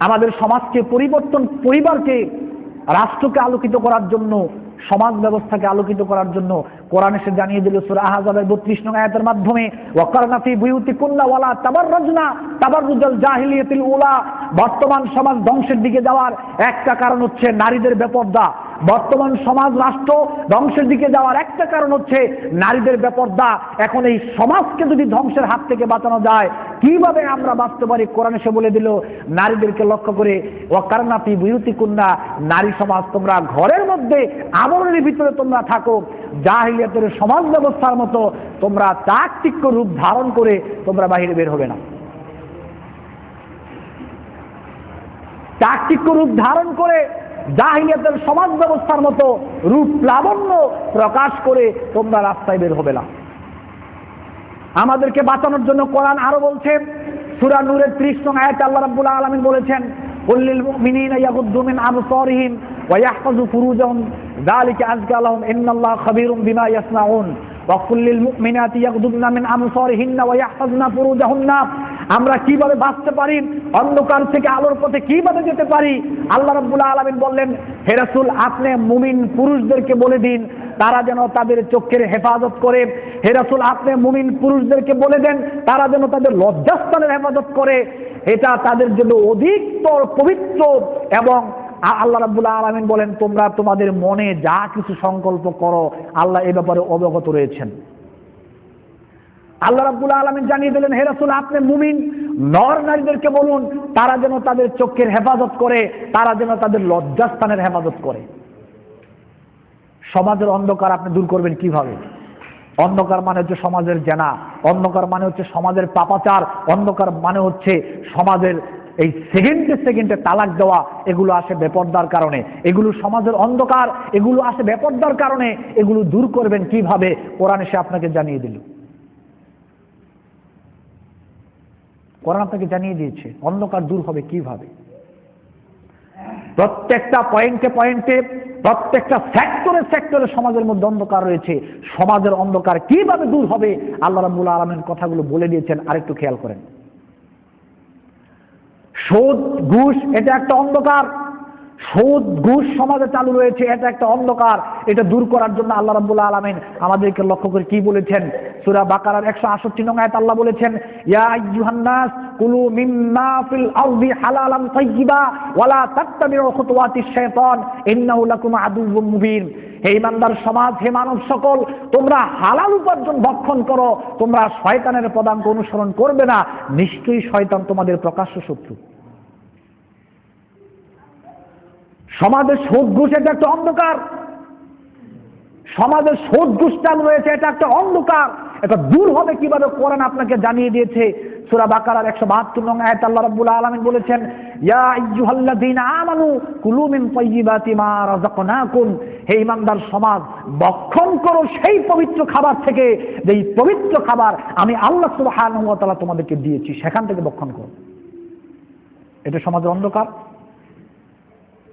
আমাদের সমাজকে পরিবর্তন, পরিবারকে, রাষ্ট্রকে আলোকিত করার জন্য, সমাজ ব্যবস্থাকে আলোকিত করার জন্য কোরআন এসে জানিয়ে দিল সূরা আহজাবের 32 নং আয়াতের মাধ্যমে, ওয়াকারনা ফি বুয়ুতিকুন্না ওয়ালা তাবাররাজনা তাবাররুজাল জাহিলিয়াতিল উলা। বর্তমান সমাজ ধ্বংসের দিকে যাওয়ার একটা কারণ হচ্ছে নারীদের বেপরদা। বর্তমান সমাজ রাষ্ট্র ধ্বংসের দিকে যাওয়ার একটা কারণ হচ্ছে নারীদের বেপরদা। এখন এই সমাজকে যদি ধ্বংসের হাত থেকে বাঁচানো যায়, কিভাবে আমরা বাঁচতে পারি? কোরআন এসে বলে দিল নারীদেরকে লক্ষ্য করে, ওয়াকারনা ফি বুয়ুতিকুন্না, নারী সমাজ তোমরা ঘরের মধ্যে আবরণের ভিতরে তোমরা থাকো, জাহিলিয়াতের সমাজ ব্যবস্থার মতো তোমরা চাকচিক্য রূপ ধারণ করে তোমরা বাহিরে বের হবে না। চাকচিক্য রূপ ধারণ করে জাহিলিয়াতের সমাজ ব্যবস্থার মতো রূপ লাবণ্য প্রকাশ করে তোমরা রাস্তায় বের হবে না। আমাদেরকে বাঁচানোর জন্য কোরআন আরো বলছে, সূরা নূরের 30 নং আয়াতে আল্লাহ রাব্বুল আলামিন বলেছেন, কুল্লিল মুমিনিনা ইয়াগুদ্দু মিন আবসারিহিম ওয়া ইয়াহফাযু ফুরুজাহুম যালিকা আযকা লাহুম ইন্নাল্লাহা খাবীরুম বিমা ইয়াসনাউন ওয়া কুল্লিল মুমিনাতি ইয়াগুদ্দুনা মিন আবসারিহিন্না ওয়া ইয়াহফাযনা ফুরুজাহুন্না। আমরা কিভাবে বাঁচতে পারি, অন্ধকার থেকে আলোর পথে কিভাবে যেতে পারি? আল্লাহ রাব্বুল আলামিন বললেন, হে রাসূল, আপনি মুমিন পুরুষদেরকে বলে দিন তারা যেন তাদের চোখের হেফাজত করে। হে রাসূল, আপনি মুমিন পুরুষদেরকে বলে দেন তারা যেন তাদের লজ্জাস্থানের হেফাজত করে। এটা তাদের জন্য অধিকতর পবিত্র। এবং আল্লাহ রাব্বুল আলামিন বলেন, তোমরা তোমাদের মনে যা কিছু সংকল্প করো, আল্লাহ এ ব্যাপারে অবগত রয়েছেন। আল্লাহ রাব্বুল আলামিন জানিয়ে দিলেন, হে রাসূল, আপনি মুমিন নর নারীদেরকে বলুন তারা যেন তাদের চোখের হেফাজত করে, তারা যেন তাদের লজ্জাস্থানের হেফাজত করে। সমাজের অন্ধকার আপনি দূর করবেন কিভাবে? অন্ধকার মানে হচ্ছে সমাজের জেনা, অন্ধকার মানে হচ্ছে সমাজের পাপাচার, অন্ধকার মানে হচ্ছে সমাজের এই সেকেন্ডে সেকেন্ডে তালাক দেওয়া। এগুলো আসে বেপরদার কারণে, এগুলো সমাজের অন্ধকার, এগুলো আসে বেপরদার কারণে। এগুলো দূর করবেন কিভাবে? কোরআন এসে আপনাকে জানিয়ে দিল। কোরআন আপনাকে জানিয়ে দিয়েছে অন্ধকার দূর হবে কিভাবে। প্রত্যেকটা পয়েন্টে পয়েন্টে, প্রত্যেকটা সেক্টরে সেক্টরে সমাজের মধ্যে অন্ধকার রয়েছে। সমাজের অন্ধকার কিভাবে দূর হবে আল্লাহ রাব্বুল আলামিন কথাগুলো বলে দিয়েছেন। আরেকটু খেয়াল করেন, সুদ ঘুষ এটা একটা অন্ধকার। সুদ ঘুষ সমাজে চালু রয়েছে, এটা একটা অন্ধকার। এটা দূর করার জন্য আল্লাহ রাব্বুল আলামিন আমাদেরকে লক্ষ্য করে কি বলেছেন? সূরা বাকারার 168 নং আয়াত আল্লাহ বলেছেন, ইয়া আইয়ুহান নাস কুলু মিম্মা ফিল আরদি হালালান তাইয়্যিবা ওয়ালা তাত্তাবিউ খুতুওয়াতিশ শাইতান ইন্নাহু লাকুম আদুউম মুবিন। হে ইমানদার সমাজ, হে মানব সকল, তোমরা হালাল উপার্জন ভক্ষণ করো, তোমরা শয়তানের পদাঙ্ক অনুসরণ করবে না, নিশ্চয়ই শয়তান তোমাদের প্রকাশ্য শত্রু। সমাজের সুদ ঘুষ এটা একটা অন্ধকার। সমাজের সুদ ঘুষ চালু রয়েছে, এটা একটা অন্ধকার। এটা দূর হবে কিভাবে? কোরআন আপনাকে জানিয়ে দিয়েছে। সূরা বাকারার 172 নং আয়াত আল্লাহ রাব্বুল আলামিন বলেছেন, ইয়া আইয়ুহাল্লাযীনা আমানু কুলু মিন তাইয়্যিবাতি মা রাযাকনাকুম। হে ঈমানদার সমাজ, ভক্ষণ করো সেই পবিত্র খাবার থেকে, যেই পবিত্র খাবার আমি আল্লাহ সুবহানাহু ওয়া তাআলা তোমাদেরকে দিয়েছি, সেখান থেকে ভক্ষণ করো। এটা সমাজের অন্ধকার।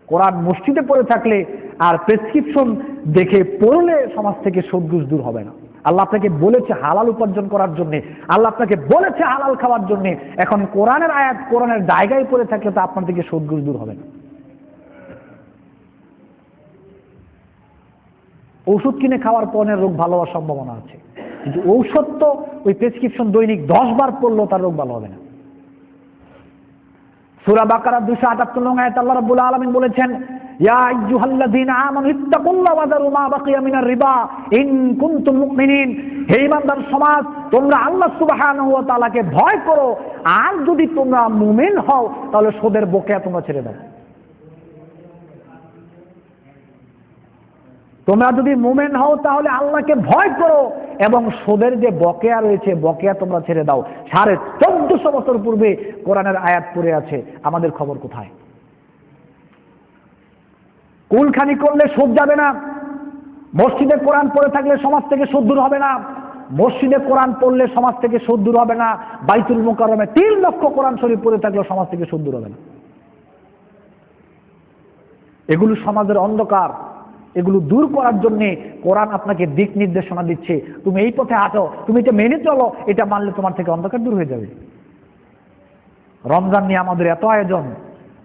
কোরআন মসজিদে পড়ে থাকলে আর প্রেসক্রিপশন দেখে পড়লে সমাজ থেকে সুদ ঘুষ দূর হবে না। আল্লাহ আপনাকে বলেছে হালাল উপার্জন করার জন্য, আল্লাহ আপনাকে বলেছে হালাল খাওয়ার জন্য। এখন কোরআনের আয়াত কোরআনের জায়গায় পড়ে থাকলে তো আপনার থেকে সুদ ঘুষ দূর হবে না। ঔষধ কিনে খাওয়ার পরে রোগ ভালো হওয়ার সম্ভাবনা আছে, কিন্তু ঔষধ তো ওই প্রেসক্রিপশন দৈনিক 10 বার পড়লেও তার রোগ ভালো হবে না। সূরা বাকারা 278 নং আয়াত আল্লাহ রাব্বুল আলামিন বলেছেন, ইয়া আইয়ুহাল্লাযীনা আমানু ইত্তাকুল্লাহ ওয়া যারু মা বাকিয়া মিনার রিবা ইন কুনতুম মুমিনিন। হে ঈমানদার সমাজ, তোমরা আল্লাহ সুবহানাহু ওয়া তাআলাকে ভয় করো, আর যদি তোমরা মুমিন হও তাহলে সুদের বকেয়া তোমরা ছেড়ে দাও। তোমরা যদি মুমিন হও তাহলে আল্লাহকে ভয় করো এবং সুদের যে বকেয়া রয়েছে বকেয়া তোমরা ছেড়ে দাও। 1450 বছর পূর্বে কোরআনের আয়াত পড়ে আছে, আমাদের খবর কোথায়? কুলখানি করলে সুদ যাবে না, মসজিদে কোরআন পড়ে থাকলে সমাজ থেকে সুদ দূর হবে না, মসজিদে কোরআন পড়লে সমাজ থেকে সুদ দূর হবে না, বাইতুল মুকাররমে 3 লক্ষ কোরআন শরীফ পড়ে থাকলে সমাজ থেকে সুদ দূর হবে না। এগুলো সমাজের অন্ধকার, এগুলো দূর করার জন্য কোরআন আপনাকে দিক নির্দেশনা দিচ্ছে, তুমি এই পথে হাঁটো, তুমি এটা মেনে চলো, এটা মানলে তোমার থেকে অন্ধকার দূর হয়ে যাবে। রমজান নিয়ে আমাদের এত আয়োজন,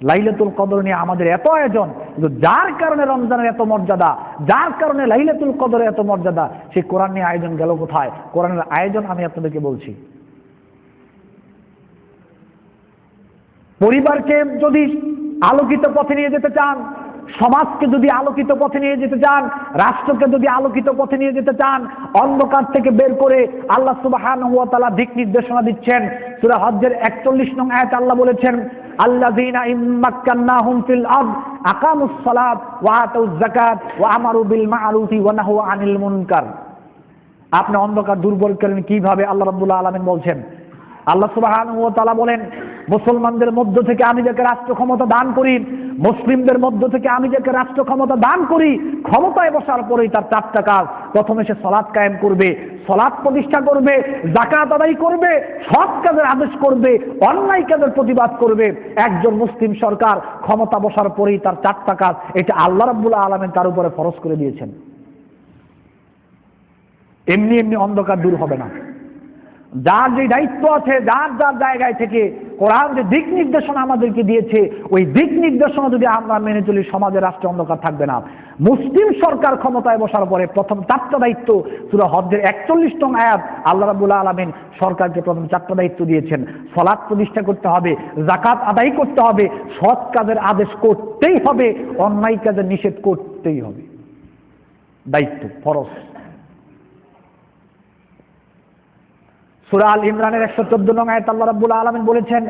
লাইলাতুল কদর নিয়ে আমাদের এত আয়োজন, কিন্তু যার কারণে রমজানের এত মর্যাদা, যার কারণে লাইলাতুল কদরের এত মর্যাদা, সেই কোরআন নিয়ে আয়োজন গেল কোথায়? কোরআনের আয়োজন আমি আপনাদেরকে বলছি। পরিবারকে যদি আলোকিত পথে নিয়ে যেতে চান, সমাজকে যদি আলোকিত পথে নিয়ে যেতে চান, রাষ্ট্রকে যদি আলোকিত পথে নিয়ে যেতে চান, অন্ধকার থেকে বের করে আল্লাহ সুবহানাহু ওয়া তাআলা দিক নির্দেশনা দিচ্ছেন। সূরা হজ্জের 41 নং আয়াত আল্লাহ বলেছেন, আল্লাযীনা ইম্মাক্কান্নাহুম ফিল আরদ আকামুস সালাত ওয়া আতাউয যাকাত ওয়া আমারু বিল মা'রুফি ওয়া নাহাউ আনিল মুনকার। আপনি অন্ধকার দূর করেন কিভাবে? আল্লাহ রাব্বুল আলামিন বলছেন, আল্লাহ সুবহানাহু ওয়া তাআলা বলেন, মুসলমানদের মধ্য থেকে আমি যাকে রাষ্ট্র ক্ষমতা দান করি, মুসলিমদের মধ্য থেকে আমি যাকে রাষ্ট্র ক্ষমতা দান করি, ক্ষমতায় বসার পরেই তার চারটা কাজ। প্রথমে সে সালাত কায়েম করবে, সালাত প্রতিষ্ঠা করবে, যাকাত আদায় করবে, সৎ কাজের আদেশ করবে, অন্যায় কাজের প্রতিবাদ করবে। একজন মুসলিম সরকার ক্ষমতা বসার পরেই তার চারটা কাজ, এটা আল্লাহ রাব্বুল আলামিন তার উপরে ফরজ করে দিয়েছেন। এমনি এমনি অন্ধকার দূর হবে না। যার যে দায়িত্ব আছে, যার যার জায়গায় থেকে কোরআন যে দিক নির্দেশনা আমাদেরকে দিয়েছে, ওই দিক নির্দেশনা যদি আমরা মেনে চলি, সমাজে রাষ্ট্রে অন্ধকার থাকবে না। মুসলিম সরকার ক্ষমতায় বসার পরে প্রথম চারটা দায়িত্ব, সূরা হজ্জের 41 নং আয়াত, আল্লাহ রাব্বুল আলামিন সরকারকে প্রথম চারটা দায়িত্ব দিয়েছেন। সালাত প্রতিষ্ঠা করতে হবে, যাকাত আদায় করতে হবে, সৎ কাজের আদেশ করতেই হবে, অন্যায় কাজের নিষেধ করতেই হবে। দায়িত্ব, ফরজ। সূরা আল ইমরানের 114 নং আয়াত আল্লাহ রাব্বুল আলামিন বলেছেন,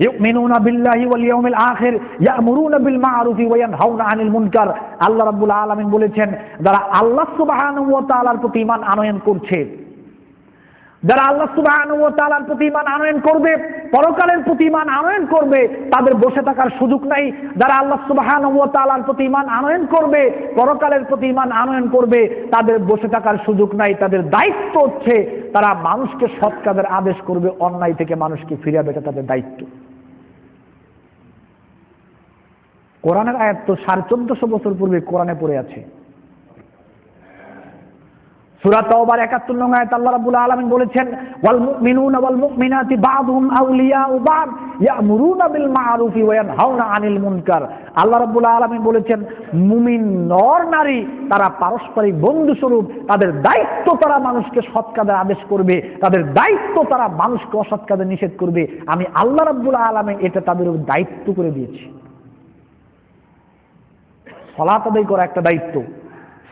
ইউমিনুনা বিল্লাহি ওয়াল ইয়াউমিল আখির ইয়ামুরুনা বিল মা'রুফি ওয়া ইয়ানহাউনা আনিল মুনকার। আল্লাহ রাব্বুল আলামিন বলেছেন, যারা আল্লাহ সুবহানাহু ওয়া তাআলার প্রতি ঈমান আনয়ন করছে, যারা আল্লাহ সুবহানাহু ওয়া তাআলার প্রতি ঈমান আনয়ন করবে, পরকালের প্রতি ঈমান আনয়ন করবে, তাদের বসে থাকার সুযোগ নাই। যারা আল্লাহ সুবহানাহু ওয়া তাআলার প্রতি ঈমান আনয়ন করবে, পরকালের প্রতি ঈমান আনয়ন করবে, তাদের বসে থাকার সুযোগ নাই। তাদের দায়িত্ব হচ্ছে তারা মানুষকে সৎ কাজের আদেশ করবে, অন্যায় থেকে মানুষকে ফিরিয়ে দেবে, তাদের দায়িত্ব। কোরআনের আয়াত তো 1450 বছর পূর্বে কোরআনে পড়ে আছে। সূরা তাওবার 71 নং আয়াত আল্লাহ রাব্বুল আলামিন বলেছেন, ওয়াল মুমিনুনা ওয়াল মুমিনাতি বা'দুহুম আউলিয়াউ বা'দ ইয়ামুরুনা বিল মা'রুফি ওয়া ইয়ানহাউনা আনিল মুনকার। আল্লাহ রাব্বুল আলামিন বলেছেন, মুমিন নর নারী তারা পারস্পরিক বন্ধু স্বরূপ, তাদের দায়িত্ব তারা মানুষকে সৎ কাজের আদেশ করবে, তাদের দায়িত্ব তারা মানুষকে অসৎ কাজে নিষেধ করবে। আমি আল্লাহ রাব্বুল আলামিন এটা তাদের উপর দায়িত্ব করে দিয়েছি। সালাত আদায় করা একটা দায়িত্ব,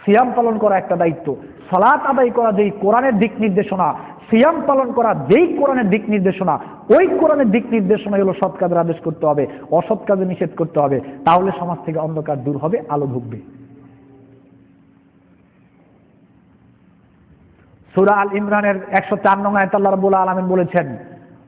সিয়াম পালন করা একটা দায়িত্ব। সালাত আদায় করা যেই কোরআনের দিক নির্দেশনা, সিয়াম পালন করা যেই কোরআনের দিক নির্দেশনা, ওই কোরআনের দিক নির্দেশনা হলো সৎ কাজের আদেশ করতে হবে, অসৎ কাজে নিষেধ করতে হবে। তাহলে সমাজ থেকে অন্ধকার দূর হবে, আলো ঢুকবে। সূরা আল ইমরানের 104 নং আয়াত আল্লাহ রাব্বুল আলামিন বলেছেন,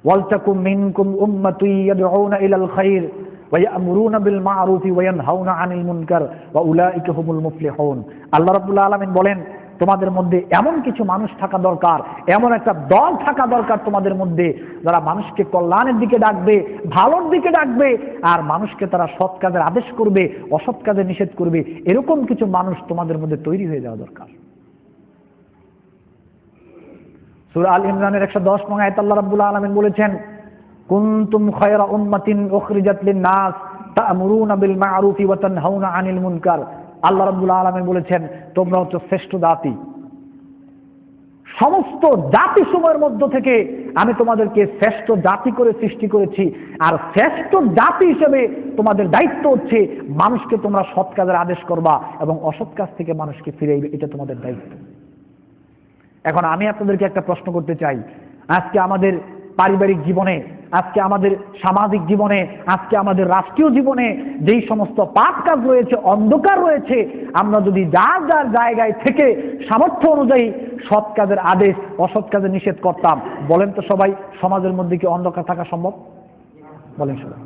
ওয়ালতাকুম মিনকুম উম্মাতুন ইয়াদউনা ইলাল খায়র ওয়া ইয়ামুরুনা বিল মা'রুফি ওয়া ইয়ানহাউনা আনিল মুনকার ওয়া উলাইকা হুমুল মুফলিহুন। আল্লাহ রাব্বুল আলামিন বলেন, তোমাদের মধ্যে এমন কিছু মানুষ থাকা দরকার, এমন একটা দল থাকা দরকার তোমাদের মধ্যে, যারা মানুষকে কল্যাণের দিকে ডাকবে, ভালোর দিকে ডাকবে, আর মানুষকে তারা সৎ কাজের আদেশ করবে, অসৎ কাজে নিষেধ করবে। এরকম কিছু মানুষ তোমাদের মধ্যে তৈরি হয়ে যাওয়া দরকার। সূরা আল ইমরানের 110 নং আয়াত আল্লাহ রাব্বুল আলামিন বলেছেন, কুনতুম খায়রা উম্মাতিন উখরিজাত লিন-নাস তা'মুরুনা বিল মা'রুফি ওয়া তানহাউনা আনিল মুনকার। আল্লাহ রাব্বুল আলামিন বলেছেন, তোমরা হচ্ছে শ্রেষ্ঠ জাতি, সমস্ত জাতি সমূহের মধ্য থেকে আমি তোমাদেরকে শ্রেষ্ঠ জাতি করে সৃষ্টি করেছি। আর শ্রেষ্ঠ জাতি হিসেবে তোমাদের দায়িত্ব হচ্ছে মানুষকে তোমরা সৎ কাজের আদেশ করবা এবং অসৎ কাজ থেকে মানুষকে ফিরাইবে, এটা তোমাদের দায়িত্ব। এখন আমি আপনাদেরকে একটা প্রশ্ন করতে চাই, আজকে আমাদের পারিবারিক জীবনে, আজকে আমাদের সামাজিক জীবনে, আজকে আমাদের রাষ্ট্রীয় জীবনে যেই সমস্ত পাপ কাজ রয়েছে, অন্ধকার রয়েছে, আমরা যদি যার যার জায়গায় থেকে সামর্থ্য অনুযায়ী সৎ কাজের আদেশ, অসৎ কাজের নিষেধ করতাম, বলেন তো সবাই, সমাজের মধ্যে কি অন্ধকার থাকা সম্ভব? বলেন সবাই।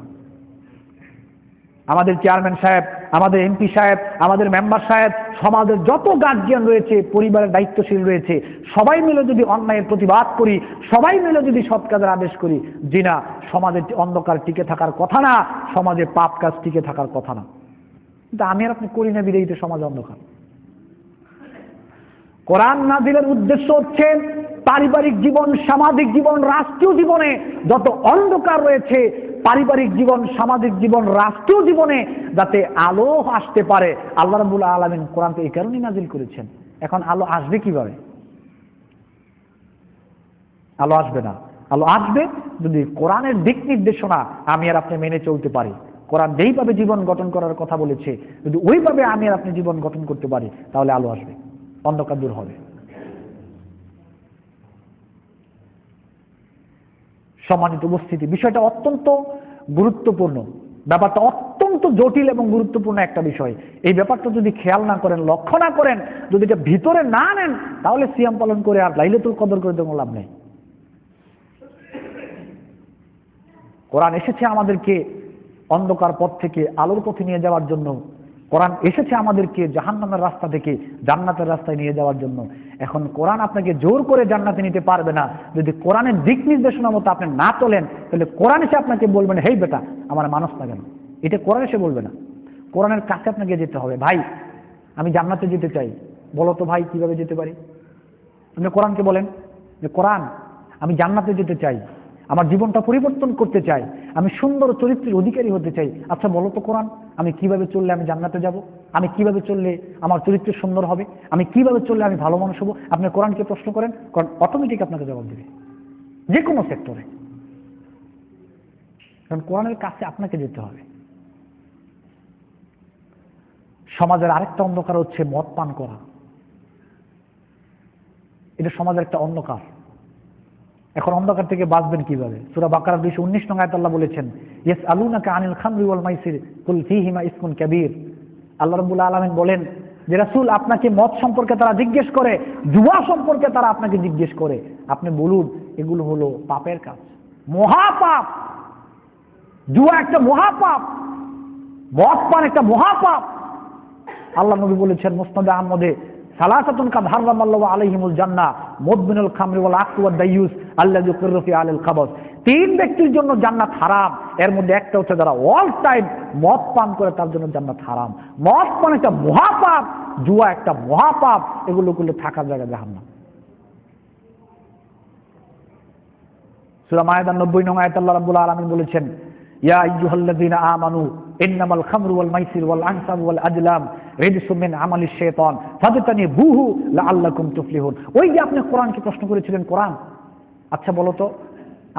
আমাদের চেয়ারম্যান সাহেব, আমাদের এমপি সাহেব, আমাদের মেম্বার সাহেব, সমাজের যত গার্জিয়ান রয়েছে, পরিবারের দায়িত্বশীল রয়েছে, সবাই মিলে যদি অন্যায়ের প্রতিবাদ করি, সবাই মিলে যদি সৎ কাজের আদেশ করি, জি না, সমাজের অন্ধকার টিকে থাকার কথা না, সমাজে পাপ কাজ টিকে থাকার কথা না। কিন্তু আমি আর আপনি করি না বিধায়িত সমাজ অন্ধকার। কোরআন নাযিলের উদ্দেশ্য হচ্ছে পারিবারিক জীবন, সামাজিক জীবন, রাষ্ট্রীয় জীবনে যত অন্ধকার রয়েছে, পারিবারিক জীবন, সামাজিক জীবন, রাষ্ট্রীয় জীবনে যাতে আলো আসতে পারে। আল্লাহ রাব্বুল আলামিন কোরআনকে এই কারণেই নাযিল করেছেন। এখন আলো আসবে কিভাবে? আলো আসবে না। আলো আসবে যদি কোরআনের দিক নির্দেশনা আমি আর আপনি মেনে চলতে পারি। কোরআন যেইভাবে জীবন গঠন করার কথা বলেছে, যদি ওইভাবে আমি আর আপনি জীবন গঠন করতে পারি, তাহলে আলো আসবে, অন্ধকার দূর হবে। সম্মানিত উপস্থিতি, বিষয়টা অত্যন্ত গুরুত্বপূর্ণ, ব্যাপারটা অত্যন্ত জটিল এবং গুরুত্বপূর্ণ একটা বিষয়। এই ব্যাপারটা যদি খেয়াল না করেন, লক্ষ্য না করেন, যদি এটা ভিতরে না নেন, তাহলে সিয়াম পালন করে আর লাইলাতুল কদর করে কোনো লাভ নেই। কোরআন এসেছে আমাদেরকে অন্ধকার পথ থেকে আলোর পথে নিয়ে যাওয়ার জন্য। কোরআন এসেছে আমাদেরকে জাহান্নামের রাস্তা থেকে জান্নাতের রাস্তায় নিয়ে যাওয়ার জন্য। এখন কোরআন আপনাকে জোর করে জান্নাতে নিতে পারবে না। যদি কোরআনের দিক নির্দেশনা মতো আপনি না চলেন, তাহলে কোরআন এসে আপনাকে বলবেন, হেই বেটা আমার মানুষ না কেন? এটা কোরআন এসে বলবে না। কোরআনের কাছে আপনাকে যেতে হবে। ভাই আমি জান্নাতে যেতে চাই, বলো তো ভাই কিভাবে যেতে পারি? আপনি কোরআনকে বলেন যে কোরআন আমি জান্নাতে যেতে চাই, আমার জীবনটা পরিবর্তন করতে চাই, আমি সুন্দর চরিত্রের অধিকারী হতে চাই। আচ্ছা বলো তো কোরআন, আমি কিভাবে চললে আমি জান্নাতে যাব? আমি কিভাবে চললে আমার চরিত্র সুন্দর হবে? আমি কিভাবে চললে আমি ভালো মানুষ হবো? আপনি কোরআনকে প্রশ্ন করেন, কোরআন অটোমেটিক আপনাকে জবাব দেবে, যে কোনো সেক্টরে। কারণ কোরআনের কাছে আপনাকে যেতে হবে। সমাজের আরেকটা অন্ধকার হচ্ছে মদ পান করা। এটা সমাজের একটা অন্ধকার। এখন অন্ধকার থেকে বাঁচবেন কিভাবে? সূরা বাকারা 219 নং আয়াতে আল্লাহ বলেছেন, ইয়াসআলুনাকা আনিল খামরি ওয়াল মাইসির কুল ফীহিমা ইসমুন কাবীর। আল্লাহ রাব্বুল আলামিন বলেন যে রাসূল আপনাকে মদ সম্পর্কে তারা জিজ্ঞেস করে, জুয়া সম্পর্কে তারা আপনাকে জিজ্ঞেস করে, আপনি বলুন এগুলো হলো পাপের কাজ, মহাপাপ। জুয়া একটা মহাপাপ, মদ পান একটা মহাপাপ। আল্লাহ নবী বলেছেন মুসনাদে আহমদে, সালাসাতুন কাদ হারামাল্লাহু আলাইহিমুল জান্নাহ মুদমিনুল খামরি ওয়াল আকু ওয়াদ দাইয়ুস আল্লাযী ইউকিররু ফি আলিল খাবাস। তিন ব্যক্তির জন্য জান্নাত হারাম, এর মধ্যে একটা হচ্ছে যারা অল টাইম মদ পান করে, তার জন্য জান্নাত হারাম। মদ পান একটা মহাপাপ, জুয়া একটা মহাপাপ, এগুলো করলে থাকার জায়গা জাহান্নাম। সূরা মায়েদার 90 নং আয়াতে আল্লাহ রাব্বুল আলামিন বলেছেন, ইয়া আইয়ুহাল্লাযীনা আমানু ইন্নামাল খামরু ওয়াল মাইসির ওয়াল আনসাবু ওয়াল আজলাম রিজসুম মিন আমালিশ শাইতান ফাজতানিবুহু লাআল্লাকুম তুফলিহুন। ওই যে আপনি কোরআনকে প্রশ্ন করেছিলেন, কোরআন আচ্ছা বলো তো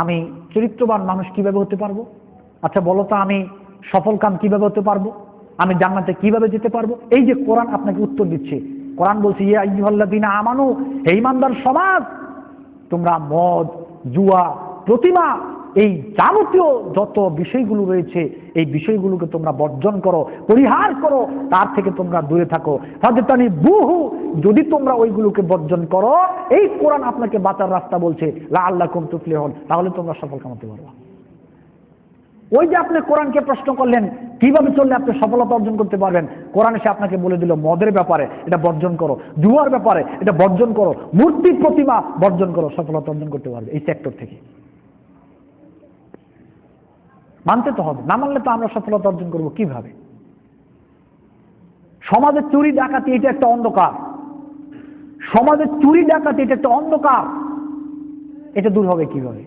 আমি চরিত্রবান মানুষ কিভাবে হতে পারবো? আচ্ছা বলো তো আমি সফলকাম কিভাবে হতে পারবো? আমি জান্নাতে কিভাবে যেতে পারবো? এই যে কোরআন আপনাকে উত্তর দিচ্ছে। কোরআন বলছে, ইয়া আইয়ুহাল্লাযীনা আমানু, হে ঈমানদার সমাজ, তোমরা মদ, জুয়া, প্রতিমা, এই যাবতীয় যত বিষয়গুলো রয়েছে, এই বিষয়গুলোকে তোমরা বর্জন করো, পরিহার করো, তার থেকে তোমরা দূরে থাকো। ফাজতানিবুহু, যদি তোমরা ওইগুলোকে বর্জন করো, এই কোরআন আপনাকে বাঁচার রাস্তা বলছে, লাআল্লাকুম তুফলিহুন, তাহলে তোমরা সফল কামাতে পারবে। ওই যে আপনি কোরআনকে প্রশ্ন করলেন কিভাবে চললে আপনি সফলতা অর্জন করতে পারবেন, কোরআন এসে আপনাকে বলে দিল মদের ব্যাপারে এটা বর্জন করো, জুয়ার ব্যাপারে এটা বর্জন করো, মূর্তি প্রতিমা বর্জন করো, সফলতা অর্জন করতে পারবে এই সেক্টর থেকে। মানতে তো হবে, না মানলে তো আমরা সফলতা অর্জন করবো কিভাবে? সমাজের চুরি ডাকাতি এটা একটা অন্ধকার, সমাজের চুরি ডাকাতি এটা একটা অন্ধকার, এটা দূর হবে কিভাবে?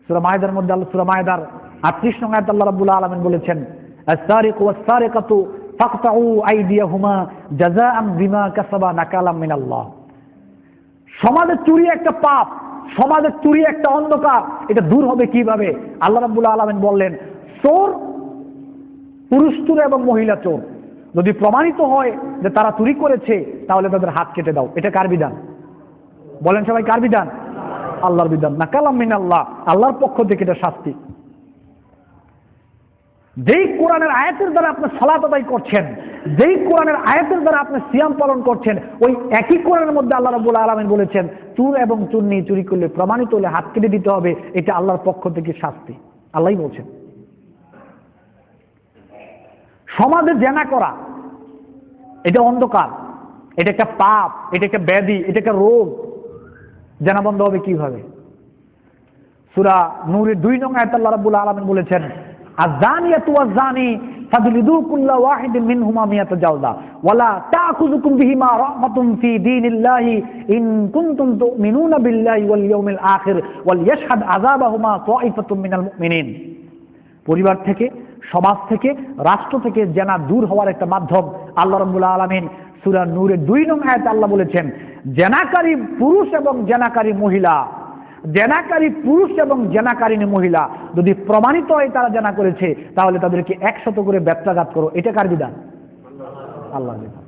সূরা মায়েদার মধ্যে সূরা মায়েদার 38 নং আয়াতে আল্লাহ রাব্বুল আলামিন বলেছেন, আস-সারিকু ওয়াস-সারিকাতু ফাকতাউ আইদিয়াহুমা জাযাআন বিমা কাসাবা নাকালাম মিনাল্লাহ। সমাজের চুরি একটা পাপ, সমাজের চুরি একটা অন্ধকার, এটা দূর হবে কিভাবে? আল্লাহ রাব্বুল আলামিন বললেন, চোর, পুরুষ চোর এবং মহিলা চোর যদি প্রমাণিত হয় যে তারা চুরি করেছে, তাহলে তাদের হাত কেটে দাও। এটা কার বিধান? বলেন সবাই, কার বিধান? আল্লাহর বিধান। নাকালাম মিনাল্লাহ, আল্লাহর পক্ষ থেকে এটা শাস্তি। যেই কোরআনের আয়াতের দ্বারা আপনি সালাত আদায় করছেন, যেই কোরআনের আয়াতের দ্বারা আপনি সিয়াম পালন করছেন, ওই একই কোরআনের মধ্যে আল্লাহ রাব্বুল আলামিন বলেছেন চোর এবং চুন্নি চুরি করলে প্রমাণিত হলে হাত কেটে দিতে হবে, এটা আল্লাহর পক্ষ থেকে শাস্তি। আল্লাহই বলছেন। সমাজে জেনা করা এটা অন্ধকার, এটা একটা পাপ, এটা একটা ব্যাধি, এটা একটা রোগ। জেনা বন্ধ হবে কিভাবে? সূরা নূরের 2 নং আয়াতে আল্লাহ রাব্বুল আলামিন বলেছেন, আয-যানিয়াতু ওয়াজ-যানি ফাজলিদু কুল্লা ওয়াহিদিন মিনহুমা মিয়াতা জালদা ওয়ালা তাখুযুকুম বিহিমা রাহমাতুন ফি দীনিল্লাহি ইন কুনতুম তুমিনুনা বিল্লাহি ওয়াল ইয়াউমিল আখির ওয়াল ইয়াশহাদ আযাবাহুমা তাইফাতুম মিনাল মুমিনিন। পরিবার থেকে, সমাজ থেকে, রাষ্ট্র থেকে জেনা দূর হওয়ার একটা মাধ্যম। আল্লাহ রাব্বুল আলামিন সূরা নূরের 2 নং আয়াতে আল্লাহ বলেছেন, জেনাকারী পুরুষ এবং জেনাকারী মহিলা, জেনাকারী পুরুষ এবং জেনাকারিনী মহিলা যদি প্রমাণিত হয় তারা জেনা করেছে, তাহলে তাদেরকে 100 করে বেত্রাঘাত করো। এটা কার বিধান? আল্লাহর বিধান।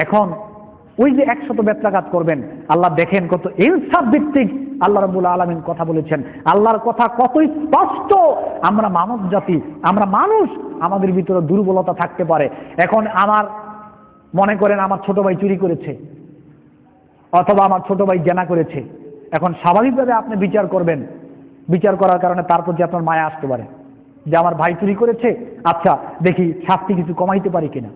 এখন ওই যে 100 বেত্রাঘাত করবেন, আল্লাহ দেখেন কত ইনসাফ ভিত্তিক আল্লাহ রাব্বুল আলামিন কথা বলেছেন। আল্লাহর কথা কত স্পষ্ট। আমরা মানব জাতি, আমরা মানুষ, আমাদের ভিতরে দুর্বলতা থাকতে পারে। এখন আমার মনে করেন আমার ছোট ভাই চুরি করেছে অথবা আমার ছোট ভাই জেনা করেছে, এখন স্বাভাবিকভাবে আপনি বিচার করবেন। বিচার করার কারণে তার প্রতি আপনার মায়া আসতে পারে যে আমার ভাই চুরি করেছে, আচ্ছা দেখি শাস্তি কিছু কমাইতে পারি কিনা।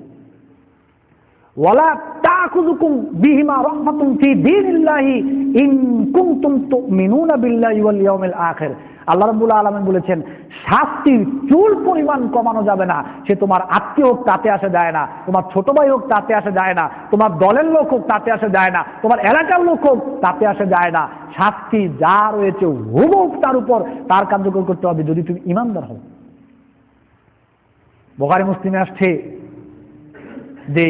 ওয়ালা তাখুযুকুম বিহিমা রাহমাতুন ফি দীনিল্লাহি ইন কুনতুম তুমিনুনা বিল্লাহি ওয়াল ইয়াউমিল আখির। আল্লাহ রাব্বুল আলামিন বলেছেন, শাস্তির চুল পরিমাণ কমানো যাবে না। সে তোমার আত্মীয় হোক তাতে আসে যায় না, তোমার ছোট ভাই হোক তাতে আসে যায় না, তোমার দলের লোক হোক তাতে আসে যায় না, তোমার এলাকার লোক হোক তাতে আসে যায় না। শাস্তি যা রয়েছে হুবহু তার উপর তার কার্যকর করতে হবে যদি তুমি ঈমানদার হও। বুখারী মুসলিমে আসছে যে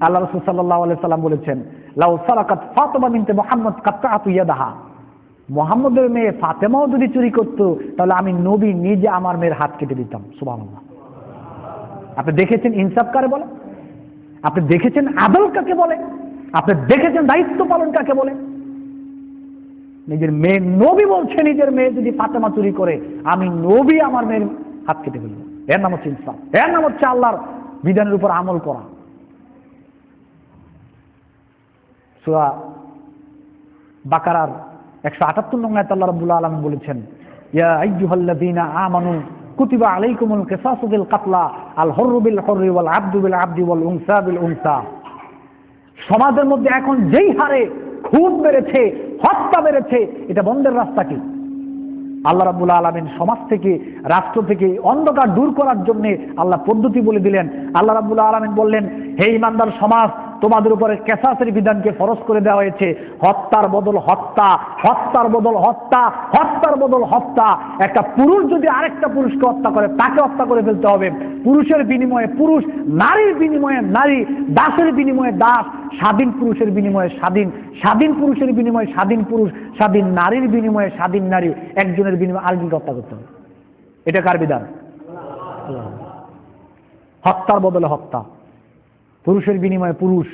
আল্লাহ রাসূল সাল্লাল্লাহু আলাইহি সাল্লাম বলেছেন, লাউ সারাকাত ফাতিমা বিনতে মুহাম্মদ কাত্তাআতু ইয়াদাহা। মুহাম্মদের মেয়ে ফাতেমাও যদি চুরি করত, তাহলে আমি নবী নিজে আমার মেয়ের হাত কেটে দিতাম। সুবহানাল্লাহ। আপনি দেখেছেন ইনসাফ কাকে বলে? আপনি দেখেছেন আদল কাকে বলে? আপনি দেখেছেন দায়িত্ব পালন কাকে বলে? নিজের মেয়ে, নবী বলছে নিজের মেয়ে যদি ফাতেমা চুরি করে, আমি নবী আমার মেয়ের হাত কেটে ফেলব। এর নাম হচ্ছে ইনসাফ, এর নাম হচ্ছে আল্লাহর বিধানের উপর আমল করা। সূরা বাকারার 178 নং আয়াতে আল্লাহ রাব্বুল আলামিন বলেছেন, ইয়া আইয়ুহাল্লাযীনা আমানু কুতিবা আলাইকুমুল কিসাসু বিল কাতলা আল হুররু বিল হুররি ওয়াল আবদু বিল আবদি ওয়াল উনসা বিল উনসা। সমাজের মধ্যে এখন যেই হারে খুন বেড়েছে, হত্যা বেড়েছে, এটা বন্ধের রাস্তা কি? আল্লাহ রাব্বুল আলামিন সমাজ থেকে, রাষ্ট্র থেকে অন্ধকার দূর করার জন্য আল্লাহ পদ্ধতি বলে দিলেন। আল্লাহ রাব্বুল আলামিন বললেন, হে ঈমানদার সমাজ, তোমাদের উপরে কিসাসের বিধানকে ফরজ করে দেওয়া হয়েছে। হত্যার বদল হত্যা, হত্যার বদল হত্যা, হত্যার বদল হত্যা। একটা পুরুষ যদি আরেকটা পুরুষকে হত্যা করে, তাকে হত্যা করে ফেলতে হবে। পুরুষের বিনিময়ে পুরুষ, নারীর বিনিময়ে নারী, দাসের বিনিময়ে দাস, স্বাধীন পুরুষের বিনিময়ে স্বাধীন, স্বাধীন পুরুষের বিনিময়ে স্বাধীন পুরুষ, স্বাধীন নারীর বিনিময়ে স্বাধীন নারী, একজনের বিনিময়ে আরেকজনকে হত্যা করতে হবে। এটা কার বিধান? হত্যার বদলে হত্যা, পুরুষের বিনিময়ে পুরুষ,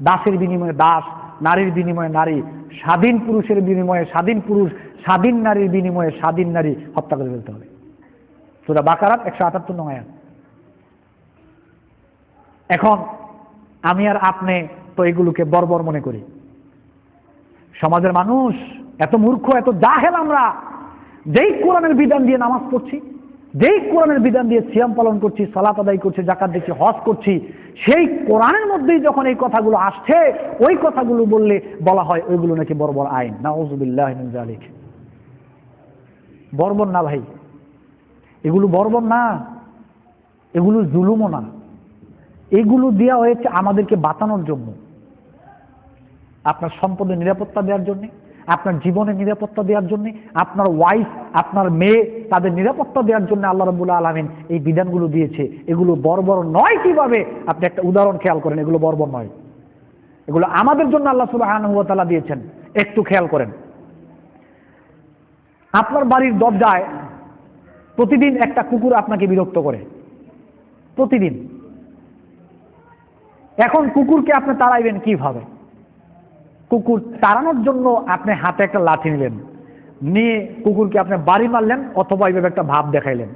দাসের বিনিময়ে দাস, নারীর বিনিময়ে নারী, স্বাধীন পুরুষের বিনিময়ে স্বাধীন পুরুষ, স্বাধীন নারীর বিনিময়ে স্বাধীন নারী হত্যা করে ফেলতে হবে। সূরা বাকারার 178 নং আয়াত। এখন আমি আর আপনি তো এগুলোকে বর্বর মনে করি। সমাজের মানুষ এত মূর্খ, এত জাহেল আমরা, যেই কোরআনের বিধান দিয়ে নামাজ পড়ছি, যেই কোরআনের বিধান দিয়ে সিয়াম পালন করছি, সালাত আদায় করছি, যাকাত দিচ্ছি, হজ করছি, সেই কোরআনের মধ্যেই যখন এই কথাগুলো আসছে, ওই কথাগুলো বলা হয় ওইগুলো নাকি বর্বর আইন। নাউযুবিল্লাহি মিন যালিক। বর্বর না ভাই, এগুলো বর্বর না, এগুলো জুলুমও না। এগুলো দেওয়া হয়েছে আমাদেরকে বাঁচানোর জন্য, আপনার সম্পদের নিরাপত্তা দেওয়ার জন্য, আপনার জীবনের নিরাপত্তা দেওয়ার জন্য, আপনার ওয়াইফ, আপনার মেয়ে, তাদের নিরাপত্তা দেওয়ার জন্য আল্লাহ রাব্বুল আলামিন এই বিধানগুলো দিয়েছে। এগুলো বর্বর নয় কিভাবে? আপনি একটা উদাহরণ খেয়াল করেন, এগুলো বর্বর নয়। এগুলো আমাদের জন্য আল্লাহ সুবহানাহু ওয়া তাআলা দিয়েছেন। একটু খেয়াল করেন, আপনার বাড়ির দরজায় প্রতিদিন একটা কুকুর আপনাকে বিরক্ত করে, প্রতিদিন। এখন কুকুরকে আপনি তাড়াইবেন কিভাবে? কুকুর তাড়ানোর জন্য আপনি হাতে একটা লাঠি নিলেন, নিয়ে কুকুরকে আপনি বাড়ি মারলেন অথবা এইভাবে একটা ভাব দেখাইলেন।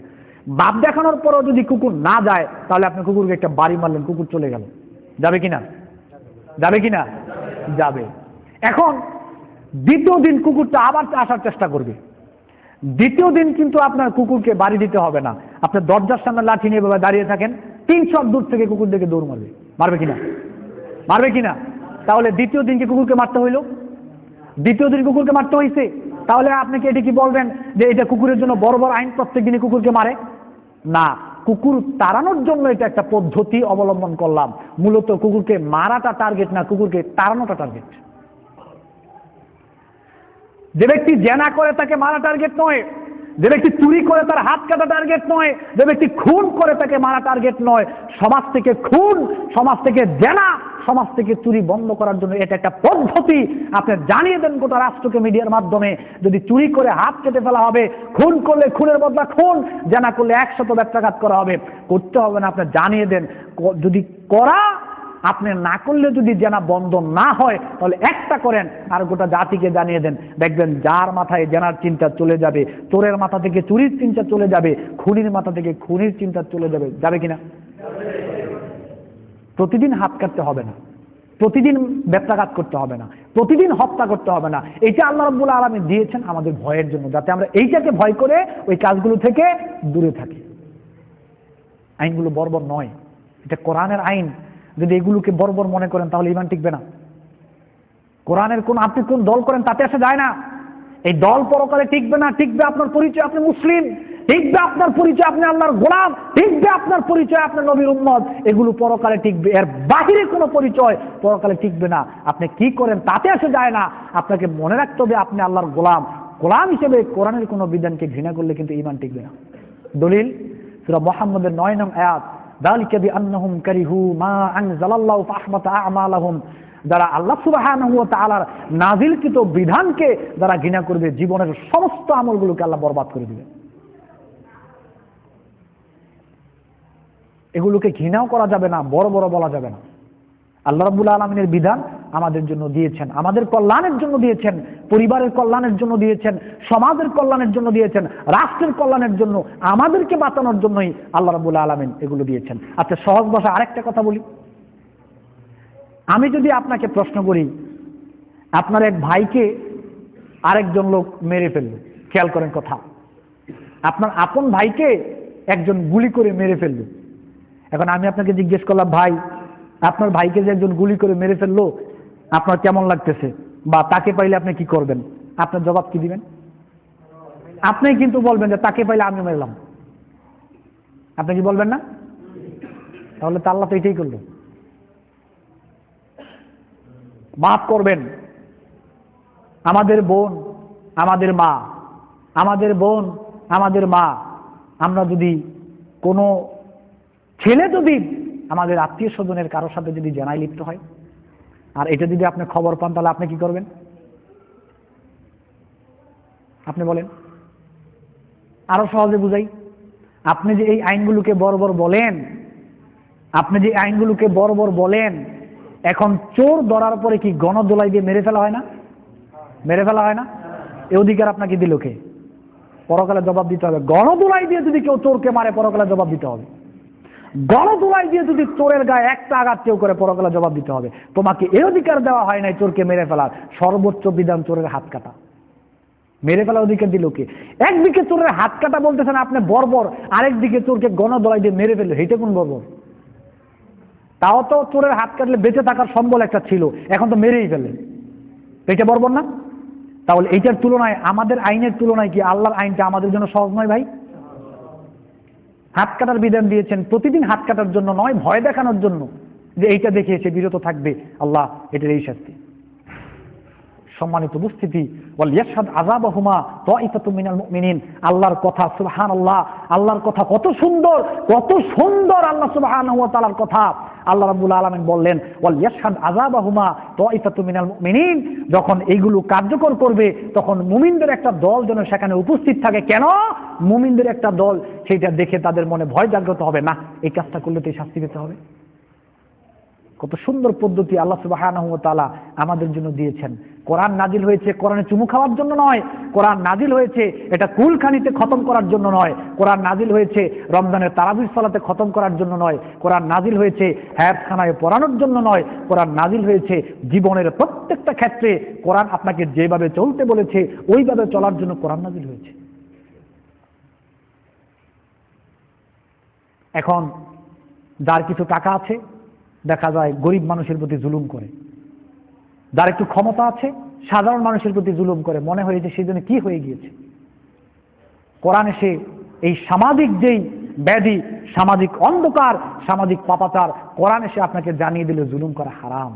ভাব দেখানোর পরেও যদি কুকুর না যায়, তাহলে আপনি কুকুরকে একটা বাড়ি মারলেন, কুকুর চলে গেল। যাবে কিনা? যাবে কিনা? যাবে। এখন দ্বিতীয় দিন কুকুরটা আবার আসার চেষ্টা করবে। দ্বিতীয় দিন কিন্তু আপনার কুকুরকে বাড়ি দিতে হবে না, আপনি দরজার সামনে লাঠি নিয়ে এভাবে দাঁড়িয়ে থাকেন, 3 হাত দূর থেকে কুকুর দেখে দৌড় মারবে। মারবে কিনা? মারবে কিনা? তাহলে দ্বিতীয় দিনকে কুকুরকে মারতে হইল, দ্বিতীয় দিন কুকুরকে মারতে হয়েছে। তাহলে আপনি কি এটা কি বলবেন যে এটা কুকুরের জন্য বড় বড় আইন, প্রত্যেক দিনই কুকুরকে মারে? না, কুকুর তাড়ানোর জন্য এটা একটা পদ্ধতি অবলম্বন করলাম। মূলত কুকুরকে মারাটা টার্গেট না, কুকুরকে তাড়ানোটা টার্গেট। যে ব্যক্তি জেনা করে তাকে মারা টার্গেট নয়, যে ব্যক্তি চুরি করে তার হাত কাটা টার্গেট নয়, যে ব্যক্তি খুন করে তাকে মারা টার্গেট নয়। সমাজ থেকে খুন, সমাজ থেকে জেনা, সমাজ থেকে চুরি বন্ধ করার জন্য এটা একটা পদ্ধতি। আপনি জানিয়ে দেন গোটা রাষ্ট্রকে মিডিয়ার মাধ্যমে, যদি চুরি করে হাত কেটে ফেলা হবে, খুন করলে খুনের বদলা খুন, জেনা করলে 100 ব্যত্রাঘাত করা হবে। করতে হবে না, আপনি জানিয়ে দেন। যদি করা আপনি না করলে যদি জেনা বন্ধ না হয়, তাহলে একটা করেন আর গোটা জাতিকে জানিয়ে দেন। দেখবেন যার মাথায় জেনার চিন্তা চলে যাবে, চোরের মাথা থেকে চুরির চিন্তা চলে যাবে, খুনির মাথা থেকে খুনির চিন্তা চলে যাবে। যাবে কিনা? প্রতিদিন হাত কাটতে হবে না, প্রতিদিন ব্যত্রাঘাত করতে হবে না, প্রতিদিন হত্যা করতে হবে না। এটা আল্লাহ রাব্বুল আলামিন দিয়েছেন আমাদের ভয়ের জন্য, যাতে আমরা এইটাকে ভয় করে ওই কাজগুলো থেকে দূরে থাকি। আইনগুলো বর্বর নয়, এটা কোরআনের আইন। যদি এগুলোকে বর্বর মনে করেন তাহলে ঈমান টিকবে না। কোরআনের কোন, আপনি কোন দল করেন তাতে আসা যায় না। এই দল পরকালে টিকবে না। টিকবে আপনার পরিচয় আপনি মুসলিম, টিকবে আপনার পরিচয় আপনি আল্লাহর গোলাম, টিকবে আপনার পরিচয় আপনি নবীর উম্মত। এগুলো পরকালে টিকবে, এর বাহিরে কোনো পরিচয় পরকালে টিকবে না। আপনি কি করেন তাতে আসা যায় না। আপনাকে মনে রাখতে হবে আপনি আল্লাহর গোলাম। গোলাম হিসেবে কোরআনের কোনো বিধানকে ঘৃণা করলে কিন্তু ঈমান টিকবে না। দলিল সূরা মুহাম্মদের 9 নং আয়াত, যালিকা বিআন্নাহুম কারিহু মা আনজালাল্লাহু ফাহবাতা আ'মালাহুম। যারা আল্লাহ সুবহানাহু ওয়া তাআলার নাযিলকৃত বিধানকে যারা ঘৃণা করবে, জীবনের সমস্ত আমলগুলোকে আল্লাহ বরবাদ করে দিবে। এগুলোকে ঘৃণাও করা যাবে না, বড় বড় বলা যাবে না। আল্লাহ রাব্বুল আলামিনের বিধান আমাদের জন্য দিয়েছেন, আমাদের কল্যাণের জন্য দিয়েছেন, পরিবারের কল্যাণের জন্য দিয়েছেন, সমাজের কল্যাণের জন্য দিয়েছেন, রাষ্ট্রের কল্যাণের জন্য, আমাদেরকে বাঁচানোর জন্যই আল্লাহ রাব্বুল আলামিন এগুলো দিয়েছেন। আচ্ছা, সহজ ভাষা আরেকটা কথা বলি। আমি যদি আপনাকে প্রশ্ন করি, আপনার এক ভাইকে আরেকজন লোক মেরে ফেলল, খেয়াল করেন কথা, আপনার আপন ভাইকে একজন গুলি করে মেরে ফেলল। এখন আমি আপনাকে জিজ্ঞেস করলাম, ভাই আপনার ভাইকে যে একজন গুলি করে মেরে ফেললো, আপনার কেমন লাগতেছে, বা তাকে পাইলে আপনি কি করবেন? আপনার জবাব কি দিবেন? আপনি কিন্তু বলবেন যে তাকে পাইলে আমি মেরলাম। আপনি কি বলবেন না? তাহলে তো আল্লাহ তো এটাই করলো। মাফ করবেন, আমাদের বোন আমাদের মা, আমাদের বোন আমাদের মা, আমরা যদি কোনো ছেলে যদি আমাদের আত্মীয় স্বজনের কারোর সাথে যদি জেনায় লিপ্ত হয়, আর এটা যদি আপনি খবর পান, তাহলে আপনি কি করবেন? আপনি বলেন, আরো সহজে বুঝাই। আপনি যে এই আইনগুলোকে বর্বর বলেন, আপনি যে আইনগুলোকে বর্বর বলেন, এখন চোর ধরার পরে কি গণদোলাই দিয়ে মেরে ফেলা হয় না? মেরে ফেলা হয় না? এই অধিকার আপনাকে দিল কে? পরকালে জবাব দিতে হবে। গণদোলাই দিয়ে যদি কেউ চোরকে মারে, পরকালে জবাব দিতে হবে। গণদোলাই দিয়ে যদি চোরের গায়ে একটা আঘাত কেউ করে, পরকালে জবাব দিতে হবে। তোমাকে এই অধিকার দেওয়া হয় নাই চোরকে মেরে ফেলার। সর্বোচ্চ বিধান চোরের হাত কাটা। মেরে ফেলার অধিকার দিল কে? একদিকে চোরের হাত কাটা বলতেছেন আপনি বর্বর, আরেকদিকে চোরকে গণদোলাই দিয়ে মেরে ফেললো, এইটা কোন বর্বর? তাও তো চোরের হাত কাটলে বেঁচে থাকার সম্বল একটা ছিল, এখন তো মেরেই ফেলে, এটা বর্বর না? তাহলে এইটার তুলনায়, আমাদের আইনের তুলনায় কি আল্লাহর আইনটা আমাদের জন্য সহজ নয় ভাই? হাত কাটার বিধান দিয়েছেন, প্রতিদিন হাত কাটার জন্য নয়, ভয় দেখানোর জন্য, যে এইটা দেখে এসে বিরত থাকবে আল্লাহ, এটার এই শাস্তি। সম্মানিত উপস্থিতি, ওয়াল ইয়াশহাদ আযাবাহুমা তাইফাতুম মিনাল মুমিনিন। আল্লাহর কথা, সুবহানাল্লাহ, আল্লাহর কথা কত সুন্দর, কত সুন্দর আল্লাহ সুবহানাহু ওয়া তাআলার কথা। আল্লাহ রাব্বুল আলামিন বললেন, ওয়াল ইয়াশহাদ আযাবাহুমা তাইফাতুম মিনাল মুমিনিন। যখন এইগুলো কার্যকর করবে, তখন মুমিনদের একটা দল যেন সেখানে উপস্থিত থাকে। কেন? মুমিনদের একটা দল, সেটা দেখে তাদের মনে ভয় জাগ্রত হবে, না এই কাজটা করলে তো শাস্তি পেতে হবে। কত সুন্দর পদ্ধতি আল্লাহ সুবহানাহু ওয়া তাআলা আমাদের জন্য দিয়েছেন। কোরআন নাজিল হয়েছে কোরআনে চুমু খাওয়ার জন্য নয়, কোরআন নাজিল হয়েছে এটা কুলখানিতে খতম করার জন্য নয়, কোরআন নাজিল হয়েছে রমজানের তারাবির সালাতে খতম করার জন্য নয়, কোরআন নাজিল হয়েছে হায়াতখানায় পড়ানোর জন্য নয়, কোরআন নাজিল হয়েছে জীবনের প্রত্যেকটা ক্ষেত্রে কোরআন আপনাকে যেভাবে চলতে বলেছে ওইভাবে চলার জন্য কোরআন নাজিল হয়েছে। এখন যার কিছু টাকা আছে, দেখা যায় গরিব মানুষের প্রতি জুলুম করে। যার একটু ক্ষমতা আছে, সাধারণ মানুষের প্রতি জুলুম করে, মনে হয় যে সেই জন্য কি হয়ে গিয়েছে। কোরআন এসে এই সামাজিক যেই ব্যাধি, সামাজিক অন্ধকার, সামাজিক পাপাচার, কোরআন এসে আপনাকে জানিয়ে দিল জুলুম করা হারাম,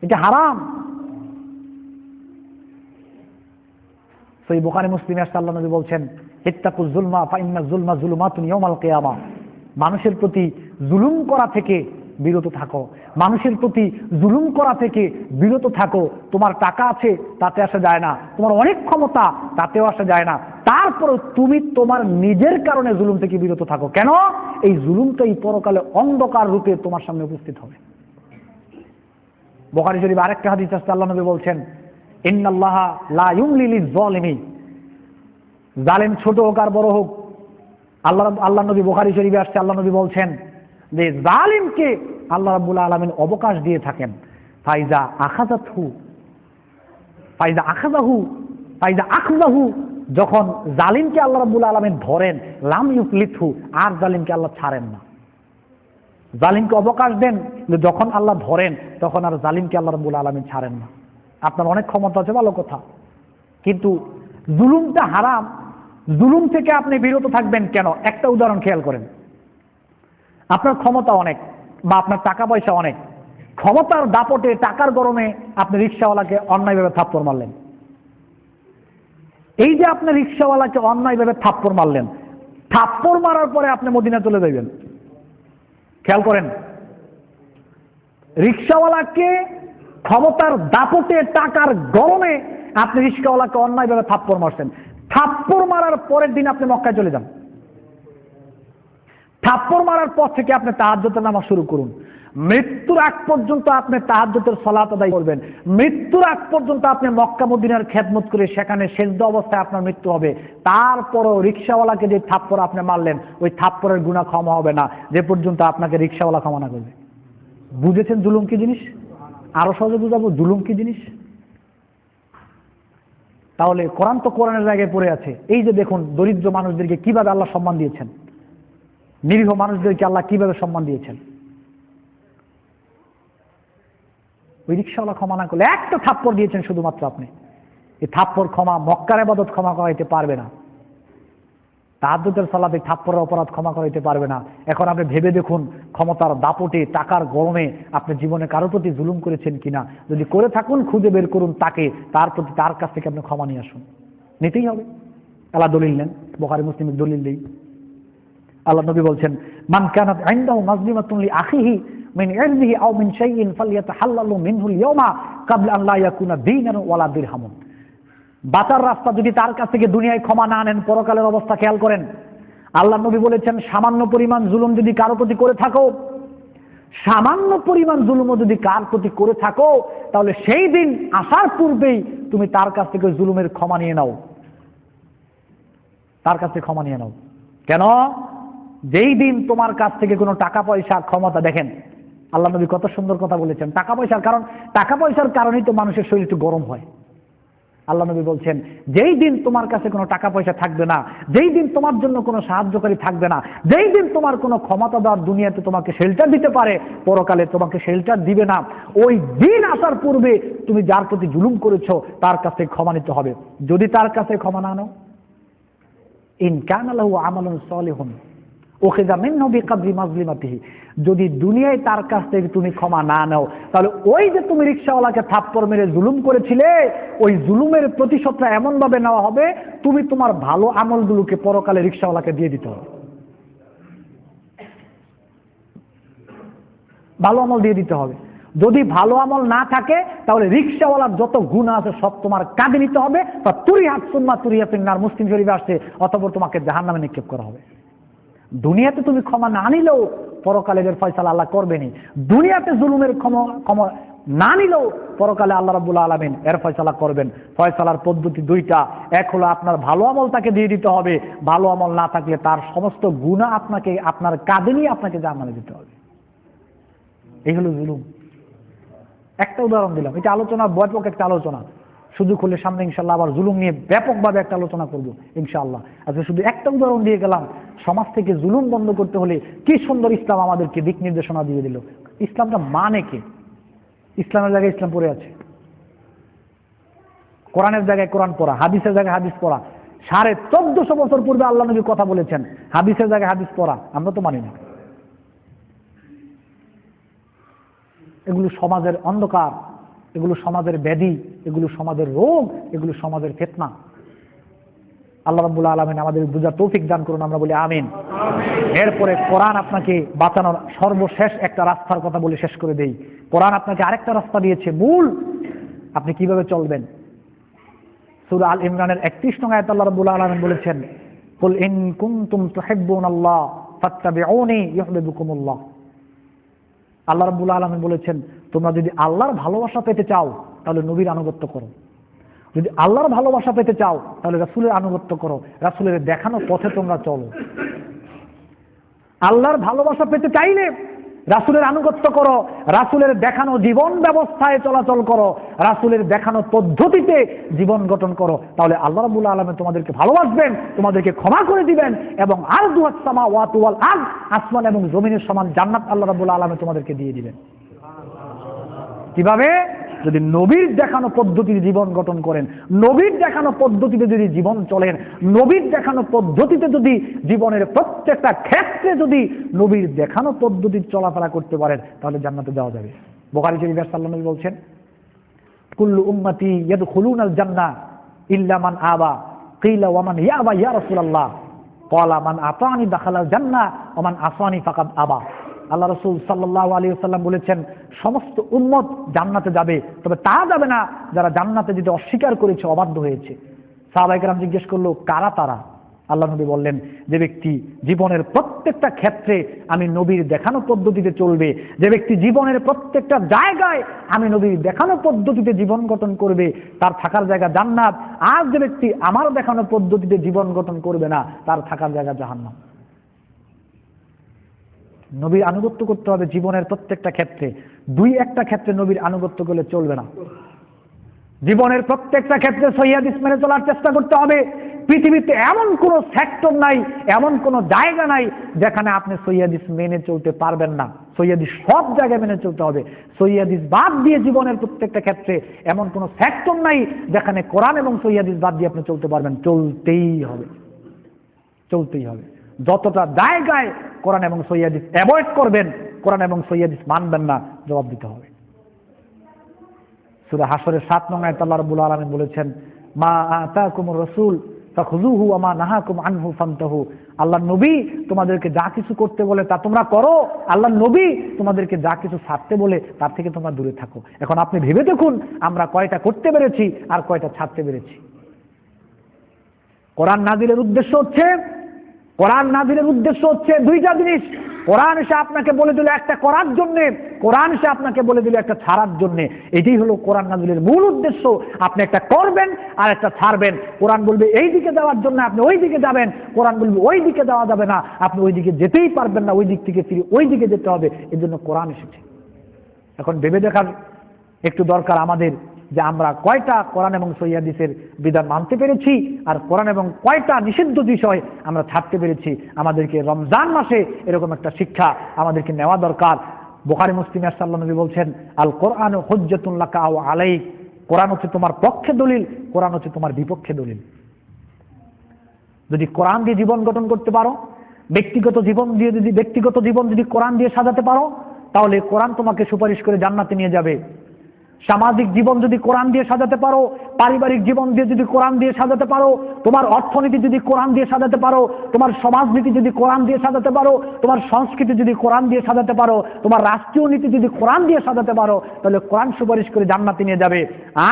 এটা হারাম। সহিহ বুখারী মুসলিমে আল্লাহর নবী বলছেন, ইত্তাকুজ যুলমা ফাইন্না যুলমা যুলুমাতুন ইয়াউমাল কিয়ামা। মানুষের প্রতি জুলুম করা থেকে বিরত থাকো, মানুষের প্রতি জুলুম করা থেকে বিরত থাকো। তোমার টাকা আছে তাতে আসা যায় না, তোমার অনেক ক্ষমতা তাতেও আসা যায় না, তারপরে তুমি তোমার নিজের কারণে জুলুম থেকে বিরত থাকো। কেন? এই জুলুমটা এই পরকালে অন্ধকার রূপে তোমার সামনে উপস্থিত হবে। বুখারী শরীফ আরেকটা হাদিস আছে, আল্লাহর নবী বলছেন, ইন্নাল্লাহা লা ইউমলি লিয-যালিমি। জালেম ছোট হোক আর বড় হোক, আল্লাহ নবী বুখারী শরীফে আসছে, আল্লাহ নবী বলছেন যে জালিমকে আল্লাহ রাব্বুল আলামিন অবকাশ দিয়ে থাকেন। ফাইজা আখাযাহু, যখন জালিমকে আল্লাহ রাব্বুল আলামিন ধরেন, লাম ইউফলিতহু, আর জালিমকে আল্লাহ ছাড়েন না। জালিমকে অবকাশ দেন, যখন আল্লাহ ধরেন তখন আর জালিমকে আল্লাহ রাব্বুল আলামিন ছাড়েন না। আপনার অনেক ক্ষমতা আছে, ভালো কথা, কিন্তু জুলুমটা হারাম। জুলুম থেকে আপনি বিরত থাকবেন কেন? একটা উদাহরণ খেয়াল করেন। আপনার ক্ষমতা অনেক বা আপনার টাকা পয়সা অনেক, ক্ষমতার দাপটে, টাকার গরমে আপনি রিকশাওয়ালাকে অন্যায়ভাবে থাপ্পড় মারলেন। এই যে আপনি রিকশাওয়ালাকে অন্যায়ভাবে থাপ্পড় মারলেন, থাপ্পড় মারার পরে আপনি মদিনা চলে যাবেন। খেয়াল করেন, রিকশাওয়ালাকে ক্ষমতার দাপটে, টাকার গরমে আপনি রিকশাওয়ালাকে অন্যায়ভাবে থাপ্পড় মারছেন। থাপ্পড় মারার পরের দিন আপনি মক্কায় চলে যান। থাপ্পড় মারার পর থেকে আপনি তাহাজ্জুদের নামাজ শুরু করুন। মৃত্যুর আগ পর্যন্ত আপনি তাহাজ্জুদের সালাত আদায় করবেন। মৃত্যুর আগ পর্যন্ত আপনি মক্কা মদিনার খেদমত করে সেখানে সেজদা অবস্থায় আপনার মৃত্যু হবে। তারপরও রিকশাওয়ালাকে যে থাপ্পড় আপনি মারলেন, ওই থাপ্পড়ের গুনাহ ক্ষমা হবে না যে পর্যন্ত আপনাকে রিকশাওয়ালা ক্ষমা না করবে। বুঝেছেন জুলুম কি জিনিস? আরো সহজে বুঝাবো জুলুম কি জিনিস। তাহলে কোরআন তো কোরআনের জায়গায় পড়ে আছে। এই যে দেখুন, দরিদ্র মানুষদেরকে কিভাবে আল্লাহ সম্মান দিয়েছেন, নিরীহ মানুষদেরকে আল্লাহ কিভাবে সম্মান দিয়েছেন। ওই রিকশাওয়ালা ক্ষমা না করলে একটা থাপ্পড় দিয়েছেন শুধুমাত্র আপনি, এই থাপ্পড় ক্ষমা, মক্কার ইবাদত ক্ষমা করাইতে পারবে না, তাহাজ্জুদের সালাতে থাপ্পড়ের অপরাধ ক্ষমা করাইতে পারবে না। এখন আপনি ভেবে দেখুন, ক্ষমতার দাপটে, টাকার গরমে আপনি জীবনে কারোর প্রতি জুলুম করেছেন কিনা। যদি করে থাকুন, খুঁজে বের করুন তাকে, তার প্রতি, তার কাছ থেকে আপনি ক্ষমা নিয়ে আসুন। নিতেই হবে। আল্লাহ দলিল নেন, বুখারী মুসলিমের দলিল নেই। আল্লাহ নবী বলছেন, মান কানাত ইনদাহু মাজলিমাতুন লি আখিহি মিন ইরদিহি আও মিন শাইইন ফালইয়াতাহাল্লালু মিনহু আল-ইয়াওমা ক্বাবলা আন লা ইয়াকুনা দীনান ওয়ালা দিরহামুন। বাঁচার রাস্তা যদি তার কাছ থেকে দুনিয়ায় ক্ষমা না নেন, পরকালের অবস্থা খেয়াল করেন। আল্লাহ নবী বলেছেন, সামান্য পরিমাণ জুলুম যদি কারো প্রতি করে থাকো, সামান্য পরিমাণ জুলুমও যদি কার প্রতি করে থাকো, তাহলে সেই দিন আসার পূর্বেই তুমি তার কাছ থেকে জুলুমের ক্ষমা নিয়ে নাও, তার কাছ থেকে ক্ষমা নিয়ে নাও। কেন? যেই দিন তোমার কাছ থেকে কোনো টাকা পয়সা, ক্ষমতা, দেখেন আল্লাহ নবী কত সুন্দর কথা বলেছেন। টাকা পয়সার কারণ, টাকা পয়সার কারণেই তো মানুষের শরীর একটু গরম হয়। আল্লাহ নবী বলছেন, যেই দিন তোমার কাছে কোনো টাকা পয়সা থাকবে না, যেই দিন তোমার জন্য কোনো সাহায্যকারী থাকবে না, যেই দিন তোমার কোনো ক্ষমতা দেওয়ার দুনিয়াতে তোমাকে শেল্টার দিতে পারে, পরকালে তোমাকে শেল্টার দিবে না, ওই দিন আসার পূর্বে তুমি যার প্রতি জুলুম করেছো তার কাছে ক্ষমা নিতে হবে। যদি তার কাছে ক্ষমা না নাও, ইন কানা লাহু আমালুন সালিহুন উখিযা মিনহু বিকাদরি মাজলিমাতিহি, যদি দুনিয়ায় তার কাছ থেকে তুমি ক্ষমা না নাও, তাহলে ওই যে তুমি রিকশাওয়ালাকে থাপ্পড় মেরে জুলুম করেছিলে, ওই জুলুমের প্রতিশোধটা এমন ভাবে নেওয়া হবে, তুমি তোমার ভালো আমলগুলোকে পরকালে রিকশাওয়ালাকে দিয়ে দিতে হবে। ভালো আমল দিয়ে দিতে হবে। যদি ভালো আমল না থাকে, তাহলে রিকশাওয়ালার যত গুনাহ আছে সব তোমার কাঁধে নিতে হবে। তা তুরিহাত সুম্মা তুরিয়া ফিন্নার, মুসলিম শরীফে আসছে, অতঃপর তোমাকে জাহান্নামে নিক্ষেপ করা হবে। দুনিয়াতে তুমি ক্ষমা না নিলেও পরকালের ফয়সালা আল্লাহ করবেনই। দুনিয়াতে জুলুমের ক্ষমা না নিলেও পরকালে আল্লাহ রাব্বুল আলামিন এর ফয়সালা করবেন। ফয়সালার পদ্ধতি দুইটা, এক হলো আপনার ভালো আমল তাকে দিয়ে দিতে হবে, ভালো আমল না থাকলে তার সমস্ত গুনাহ আপনাকে, আপনার কাঁধে নিয়ে আপনাকে জাহান্নামে দিতে হবে। এই হলো জুলুম। একটা উদাহরণ দিলাম, এটা আলোচনা ব্যাপক একটা আলোচনা, সুযোগ হলে সামনে ইনশাআল্লাহ আবার জুলুম নিয়ে ব্যাপকভাবে একটা আলোচনা করব ইনশাআল্লাহ। আজকে শুধু একটা উদাহরণ দিয়ে গেলাম। সমাজ থেকে জুলুম বন্ধ করতে হলে কি সুন্দর ইসলাম আমাদেরকে দিক নির্দেশনা দিয়ে দিল। ইসলামটা মানে কি? ইসলামের জায়গায় ইসলাম পড়ে আছে। কোরআনের জায়গায় কোরআন পড়া, হাদিসের জায়গায় হাদিস পড়া। 1450 বছর পূর্বে আল্লাহ নবী কথা বলেছেন, হাদিসের জায়গায় হাদিস পড়া আমরা তো মানি না। এগুলো সমাজের অন্ধকার, এগুলো সমাজের ব্যাধি, এগুলো সমাজের রোগ, এগুলো সমাজের ফিতনা। আল্লাহ রাব্বুল আলামিন আমাদের বুঝার তৌফিক দান করুন, আমরা বলি আমিন। এরপরে কোরআন আপনাকে বাঁচানোর সর্বশেষ একটা রাস্তার কথা বলে শেষ করে দেই। কোরআন আপনাকে আরেকটা রাস্তা দিয়েছে, মূল আপনি কিভাবে চলবেন। সূরা আল ইমরানের 31 নং আয়াতে আল্লাহ রাব্বুল আলামিন বলেছেন, কুল ইন কুনতুম তুহিব্বুনাল্লাহ ফাত্তাবিউনি ইউহিব্বুকুমুল্লাহ। আল্লাহ রাব্বুল আলামিন বলেছেন, তোমরা যদি আল্লাহর ভালোবাসা পেতে চাও তাহলে নবীর আনুগত্য করো। যদি আল্লাহর ভালোবাসা পেতে চাও তাহলে রাসূলের আনুগত্য করো, রাসূলের দেখানো পথে তোমরা চলো। আল্লাহর ভালোবাসা পেতে চাইলে রাসূলের আনুগত্য করো, রাসূলের দেখানো জীবন ব্যবস্থায় চলাচল করো, রাসূলের দেখানো পদ্ধতিতে জীবন গঠন করো, তাহলে আল্লাহ রাব্বুল আলামিন তোমাদেরকে ভালোবাসবেন, তোমাদেরকে ক্ষমা করে দিবেন, এবং আরদুহাস সামাওয়াতু ওয়াল আরদ, আসমান এবং জমিনের সমান জান্নাত আল্লাহ রাব্বুল আলামিন তোমাদেরকে দিয়ে দিবেন। কিভাবে? যদি নবীর দেখানো পদ্ধতিতে জীবন গঠন করেন, নবীর দেখানো পদ্ধতিতে যদি জীবন চলেন, নবীর দেখানো পদ্ধতিতে যদি জীবনের প্রত্যেকটা ক্ষেত্রে যদি নবীর দেখানো পদ্ধতিতে চলাফেরা করতে পারেন, তাহলে জান্নাতে যাওয়া যাবে। বুখারী শরীফে আল্লাহ নবী বলছেন, কুল্লু উম্মতি ইয়াদখুলুনাল জান্নাহ ইল্লা মান আবা, কিলা ওয়া মান ইয়াবা ইয়া রাসূলুল্লাহ, ক্বালা মান আতানি দাখালাল জান্নাহ ওয়া মান আসানি ফাকাদ আবা। আল্লাহ রাসূল সাল্লাল্লাহু আলাইহি ওয়াসাল্লাম বলেছেন, সমস্ত উম্মত জান্নাতে যাবে, তবে তা যাবে না যারা জান্নাতে যেতে অস্বীকার করেছে, অবাধ্য হয়েছে। সাহাবায়ে কেরাম জিজ্ঞেস করলো, কারা তারা? আল্লাহ নবী বললেন, যে ব্যক্তি জীবনের প্রত্যেকটা ক্ষেত্রে আমি নবীর দেখানো পদ্ধতিতে চলবে, যে ব্যক্তি জীবনের প্রত্যেকটা জায়গায় আমি নবীর দেখানো পদ্ধতিতে জীবন গঠন করবে, তার থাকার জায়গা জান্নাত। আর যে ব্যক্তি আমার দেখানো পদ্ধতিতে জীবন গঠন করবে না, তার থাকার জায়গা জাহান্নাম। নবীর আনুগত্য করতে হবে জীবনের প্রত্যেকটা ক্ষেত্রে। দুই একটা ক্ষেত্রে নবীর আনুগত্য করলে চলবে না। জীবনের প্রত্যেকটা ক্ষেত্রে সহিহ হাদিস মেনে চলার চেষ্টা করতে হবে। পৃথিবীতে এমন কোন সেক্টর নাই, এমন কোন জায়গা নাই যেখানে আপনি সহিহ হাদিস মেনে চলতে পারবেন না। সহিহ হাদিস সব জায়গায় মেনে চলতে হবে। সহিহ হাদিস বাদ দিয়ে জীবনের প্রত্যেকটা ক্ষেত্রে এমন কোন সেক্টর নাই যেখানে কোরআন এবং সহিহ হাদিস বাদ দিয়ে আপনি চলতে পারবেন। চলতেই হবে, চলতেই হবে। যতটা জায়গায় কোরআন এবং সহিহ হাদিস অ্যাভয়েড করবেন, কোরআন এবং সহিহ হাদিস মানবেন না, জবাব দিতে হবে। সূরা হাশরের 7 নং আয়াতে আল্লাহ রাব্বুল আলামিন বলেছেন, মা আতাকুমুর রাসূল ফাখুযুহু ওয়া মা নাহাকুম আনহু ফান্তাহু। আল্লাহ নবী তোমাদেরকে যা কিছু করতে বলে তা তোমরা করো, আল্লাহ নবী তোমাদেরকে যা কিছু ছাড়তে বলে তার থেকে তোমরা দূরে থাকো। এখন আপনি ভেবে দেখুন, আমরা কয়টা করতে পেরেছি আর কয়টা ছাড়তে পেরেছি। কোরআন নাজিলের উদ্দেশ্য হচ্ছে দুইটা জিনিস। কোরআন এসে আপনাকে বলে দিল একটা করার জন্য, কোরআন এসে আপনাকে বলে দিল একটা ছাড়ার জন্য। এটাই হলো কোরআন নাজিলের মূল উদ্দেশ্য। আপনি একটা করবেন আর একটা ছাড়বেন। কোরআন বলবে এই দিকে যাওয়ার জন্য, আপনি ওই দিকে যাবেন। কোরআন বলবে ওই দিকে যাওয়া যাবে না, আপনি ওই দিকে যেতেই পারবেন না, ওই দিক থেকে ফিরে ওই দিকে যেতে হবে। এর জন্য কোরআন এসেছে। এখন ভেবে দেখার একটু দরকার আমাদের যে আমরা কয়টা কোরআন এবং সহিহ হাদিসের বিধান মানতে পেরেছি, আর কোরআন এবং কয়টা নিষিদ্ধ বিষয় আমরা ছাড়তে পেরেছি। আমাদেরকে রমজান মাসে এরকম একটা শিক্ষা আমাদেরকে নেওয়া দরকার। বুখারী মুসলিমে আল্লাহ নবী বলছেন, আল কোরআনু হুজ্জাতুন লাকা আও আলাইক। কোরআন হচ্ছে তোমার পক্ষে দলিল, কোরআন হচ্ছে তোমার বিপক্ষে দলিল। যদি কোরআন দিয়ে জীবন গঠন করতে পারো, ব্যক্তিগত জীবন যদি কোরআন দিয়ে সাজাতে পারো, তাহলে কোরআন তোমাকে সুপারিশ করে জান্নাতে নিয়ে যাবে। সামাজিক জীবন যদি কোরআন দিয়ে সাজাতে পারো, পারিবারিক জীবন দিয়ে যদি কোরআন দিয়ে সাজাতে পারো, তোমার অর্থনীতি যদি কোরআন দিয়ে সাজাতে পারো, তোমার সমাজনীতি যদি কোরআন দিয়ে সাজাতে পারো, তোমার সংস্কৃতি যদি কোরআন দিয়ে সাজাতে পারো, তোমার রাষ্ট্রীয় নীতি যদি কোরআন দিয়ে সাজাতে পারো, তাহলে কোরআন সুপারিশ করে জান্নাতে নিয়ে যাবে।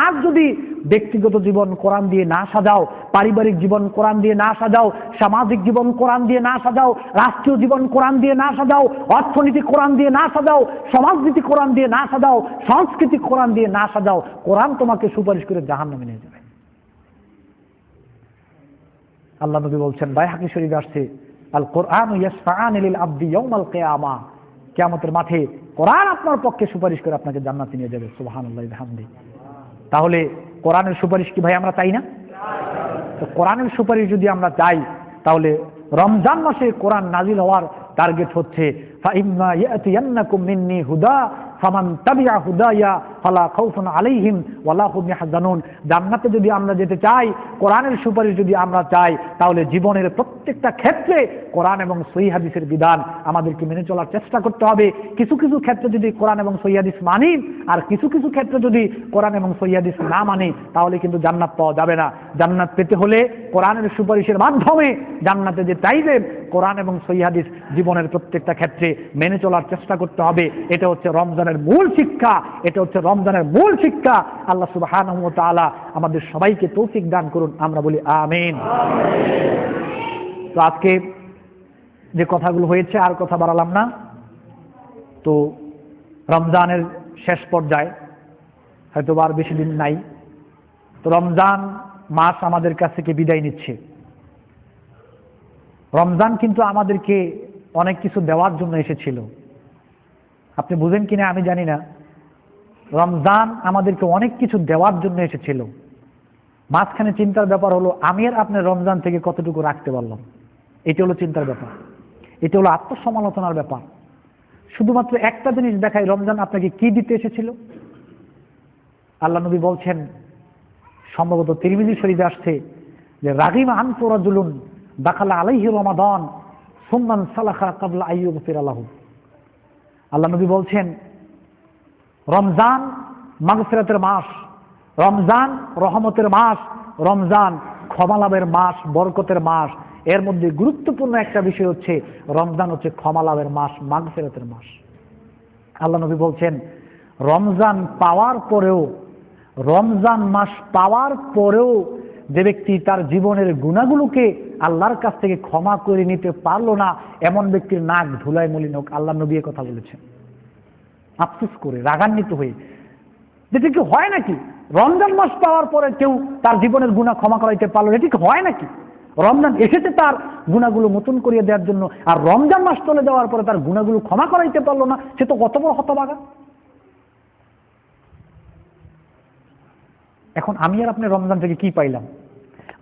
আর যদি ব্যক্তিগত জীবন কোরআন দিয়ে না সাজাও, পারিবারিক জীবন কোরআন দিয়ে না সাজাও, সামাজিক জীবন কোরআন দিয়ে না সাজাও, রাষ্ট্রীয় জীবন কোরআন দিয়ে না সাজাও, অর্থনীতি কোরআন দিয়ে না সাজাও, সমাজনীতি কোরআন দিয়ে না সাজাও, সংস্কৃতি কোরআন দিয়ে না সাজাও, কোরআন তোমাকে সুপারিশ করে জাহান্নামে নিয়ে যাবে। আল্লাহ নবী বলছেন, বাইহাকী শরীফে আসছে, আল কোরআনু ইয়াশফাআনি লিল আবদি ইয়াউমাল কিয়ামা। কিয়ামতের মাঠে কোরআন আপনার পক্ষে সুপারিশ করে আপনাকে জান্নাতে নিয়ে যাবে। সুবহানাল্লাহি ওয়া বিহামদিহি। তাহলে কোরআনের সুপারিশ কি ভাই আমরা চাই না? তো কোরআনের সুপারিশ যদি আমরা চাই, তাহলে রমজান মাসে কোরআন নাজিল হওয়ার টার্গেট হচ্ছে, ফাইম্মা ইয়াতিয়ান্নাকুম মিন্নি হুদা ফামান তাবিআ হুদায়া ফালা খাউফুন আলাইহিম ওয়ালা হুম ইয়াহজানুন। জান্নাতে যদি আমরা যেতে চাই, কোরআনের সুপারিশ যদি আমরা চাই, তাহলে জীবনের প্রত্যেকটা ক্ষেত্রে কোরআন এবং সহিহ হাদিসের বিধান আমাদেরকে মেনে চলার চেষ্টা করতে হবে। কিছু কিছু ক্ষেত্রে যদি কোরআন এবং সহিহ হাদিস মানি, আর কিছু কিছু ক্ষেত্রে যদি কোরআন এবং সহিহ হাদিস না মানি, তাহলে কিন্তু জান্নাত পাওয়া যাবে না। জান্নাত পেতে হলে কোরআনের সুপারিশের মাধ্যমে জান্নাতে যে চাইবেন, কোরআন এবং সহিহ হাদিস জীবনের প্রত্যেকটা ক্ষেত্রে মেনে চলার চেষ্টা করতে হবে। এটা হচ্ছে রমজানের মূল শিক্ষা, এটা হচ্ছে রমজানের মূল শিক্ষা। আল্লাহ সুবহানাহু ওয়া তাআলা আমাদের সবাইকে তৌফিক দান করুন, আমরা বলি আমিন। তো আজকে যে কথাগুলো হয়েছে আর কথা বাড়ালাম না। তো রমজানের শেষ পর্যায়ে, হয়তো আর বেশি দিন নাই, তো রমজান মাস আমাদের কাছ থেকে বিদায় নিচ্ছে। রমজান কিন্তু আমাদেরকে অনেক কিছু দেওয়ার জন্য এসেছিল। আপনি বুঝেন কিনা আমি জানি না, রমজান আমাদেরকে অনেক কিছু দেওয়ার জন্য এসেছিল। মাঝখানে চিন্তার ব্যাপার হলো আমি আর আপনার রমজান থেকে কতটুকু রাখতে পারলাম, এটা হলো চিন্তার ব্যাপার, এটা হলো আত্মসমালোচনার ব্যাপার। শুধুমাত্র একটা জিনিস দেখাই, রমজান আপনাকে কি দিতে এসেছিল। আল্লাহ নবী বলছেন, সম্ভবত তিরমিজি শরীফে আসছে, যে রাগিমা আনফু রাজুলুন দাখালা আলাইহি রমাদান সুম্মান সালাখা ক্বাবলা আইয়ুগফিরা লাহু। আল্লাহ নবী বলছেন, রমজান মাগফিরাতের মাস, রমজান রহমতের মাস, রমজান ক্ষমা লাভের মাস, বরকতের মাস। এর মধ্যে গুরুত্বপূর্ণ একটা বিষয় হচ্ছে রমজান হচ্ছে ক্ষমা লাভের মাস, মাগফিরাতের মাস। আল্লাহ নবী বলছেন, রমজান পাওয়ার পরেও, রমজান মাস পাওয়ার পরেও যে ব্যক্তি তার জীবনের গুনাহগুলোকে আল্লাহর কাছ থেকে ক্ষমা করে নিতে পারলো না, এমন ব্যক্তির নাক ধুলায় মলিন হোক। আল্লাহ নবী কথা বলেছেন আফসোস করে, রাগান্বিত হয়ে। যেটা কি হয় নাকি? রমজান মাস পাওয়ার পরে কেউ তার জীবনের গুনাহ ক্ষমা করাইতে পারলো না, এটা কি হয় নাকি? রমজান এসেছে তার গুনাহগুলো নতুন করিয়ে দেওয়ার জন্য, আর রমজান মাস চলে যাওয়ার পরে তার গুনাহগুলো ক্ষমা করাইতে পারলো না, সে তো কত বড় হতভাগা। এখন আমি আর আপনি রমজান থেকে কি পাইলাম?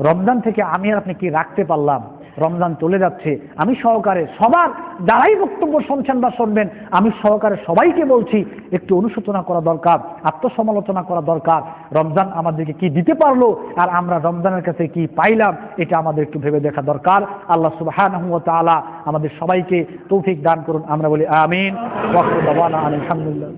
রমজান থেকে আমি আর আপনি কি রাখতে পারলাম? রমজান চলে যাচ্ছে, আমি সহকারে সবার যারাই বক্তব্য শুনছেন বা শুনবেন, আমি সহকারে সবাইকে বলছি, একটু অনুশোচনা করা দরকার, আত্মসমালোচনা করা দরকার। রমজান আমাদেরকে কি দিতে পারলো আর আমরা রমজানের কাছে কি পাইলাম, এটা আমাদের একটু ভেবে দেখা দরকার। আল্লাহ সুবহানাহু ওয়া তাআলা আমাদের সবাইকে তৌফিক দান করুন, আমরা বলি আমিন। ওয়া আখিরু দাওয়ানা আলহামদুলিল্লাহ।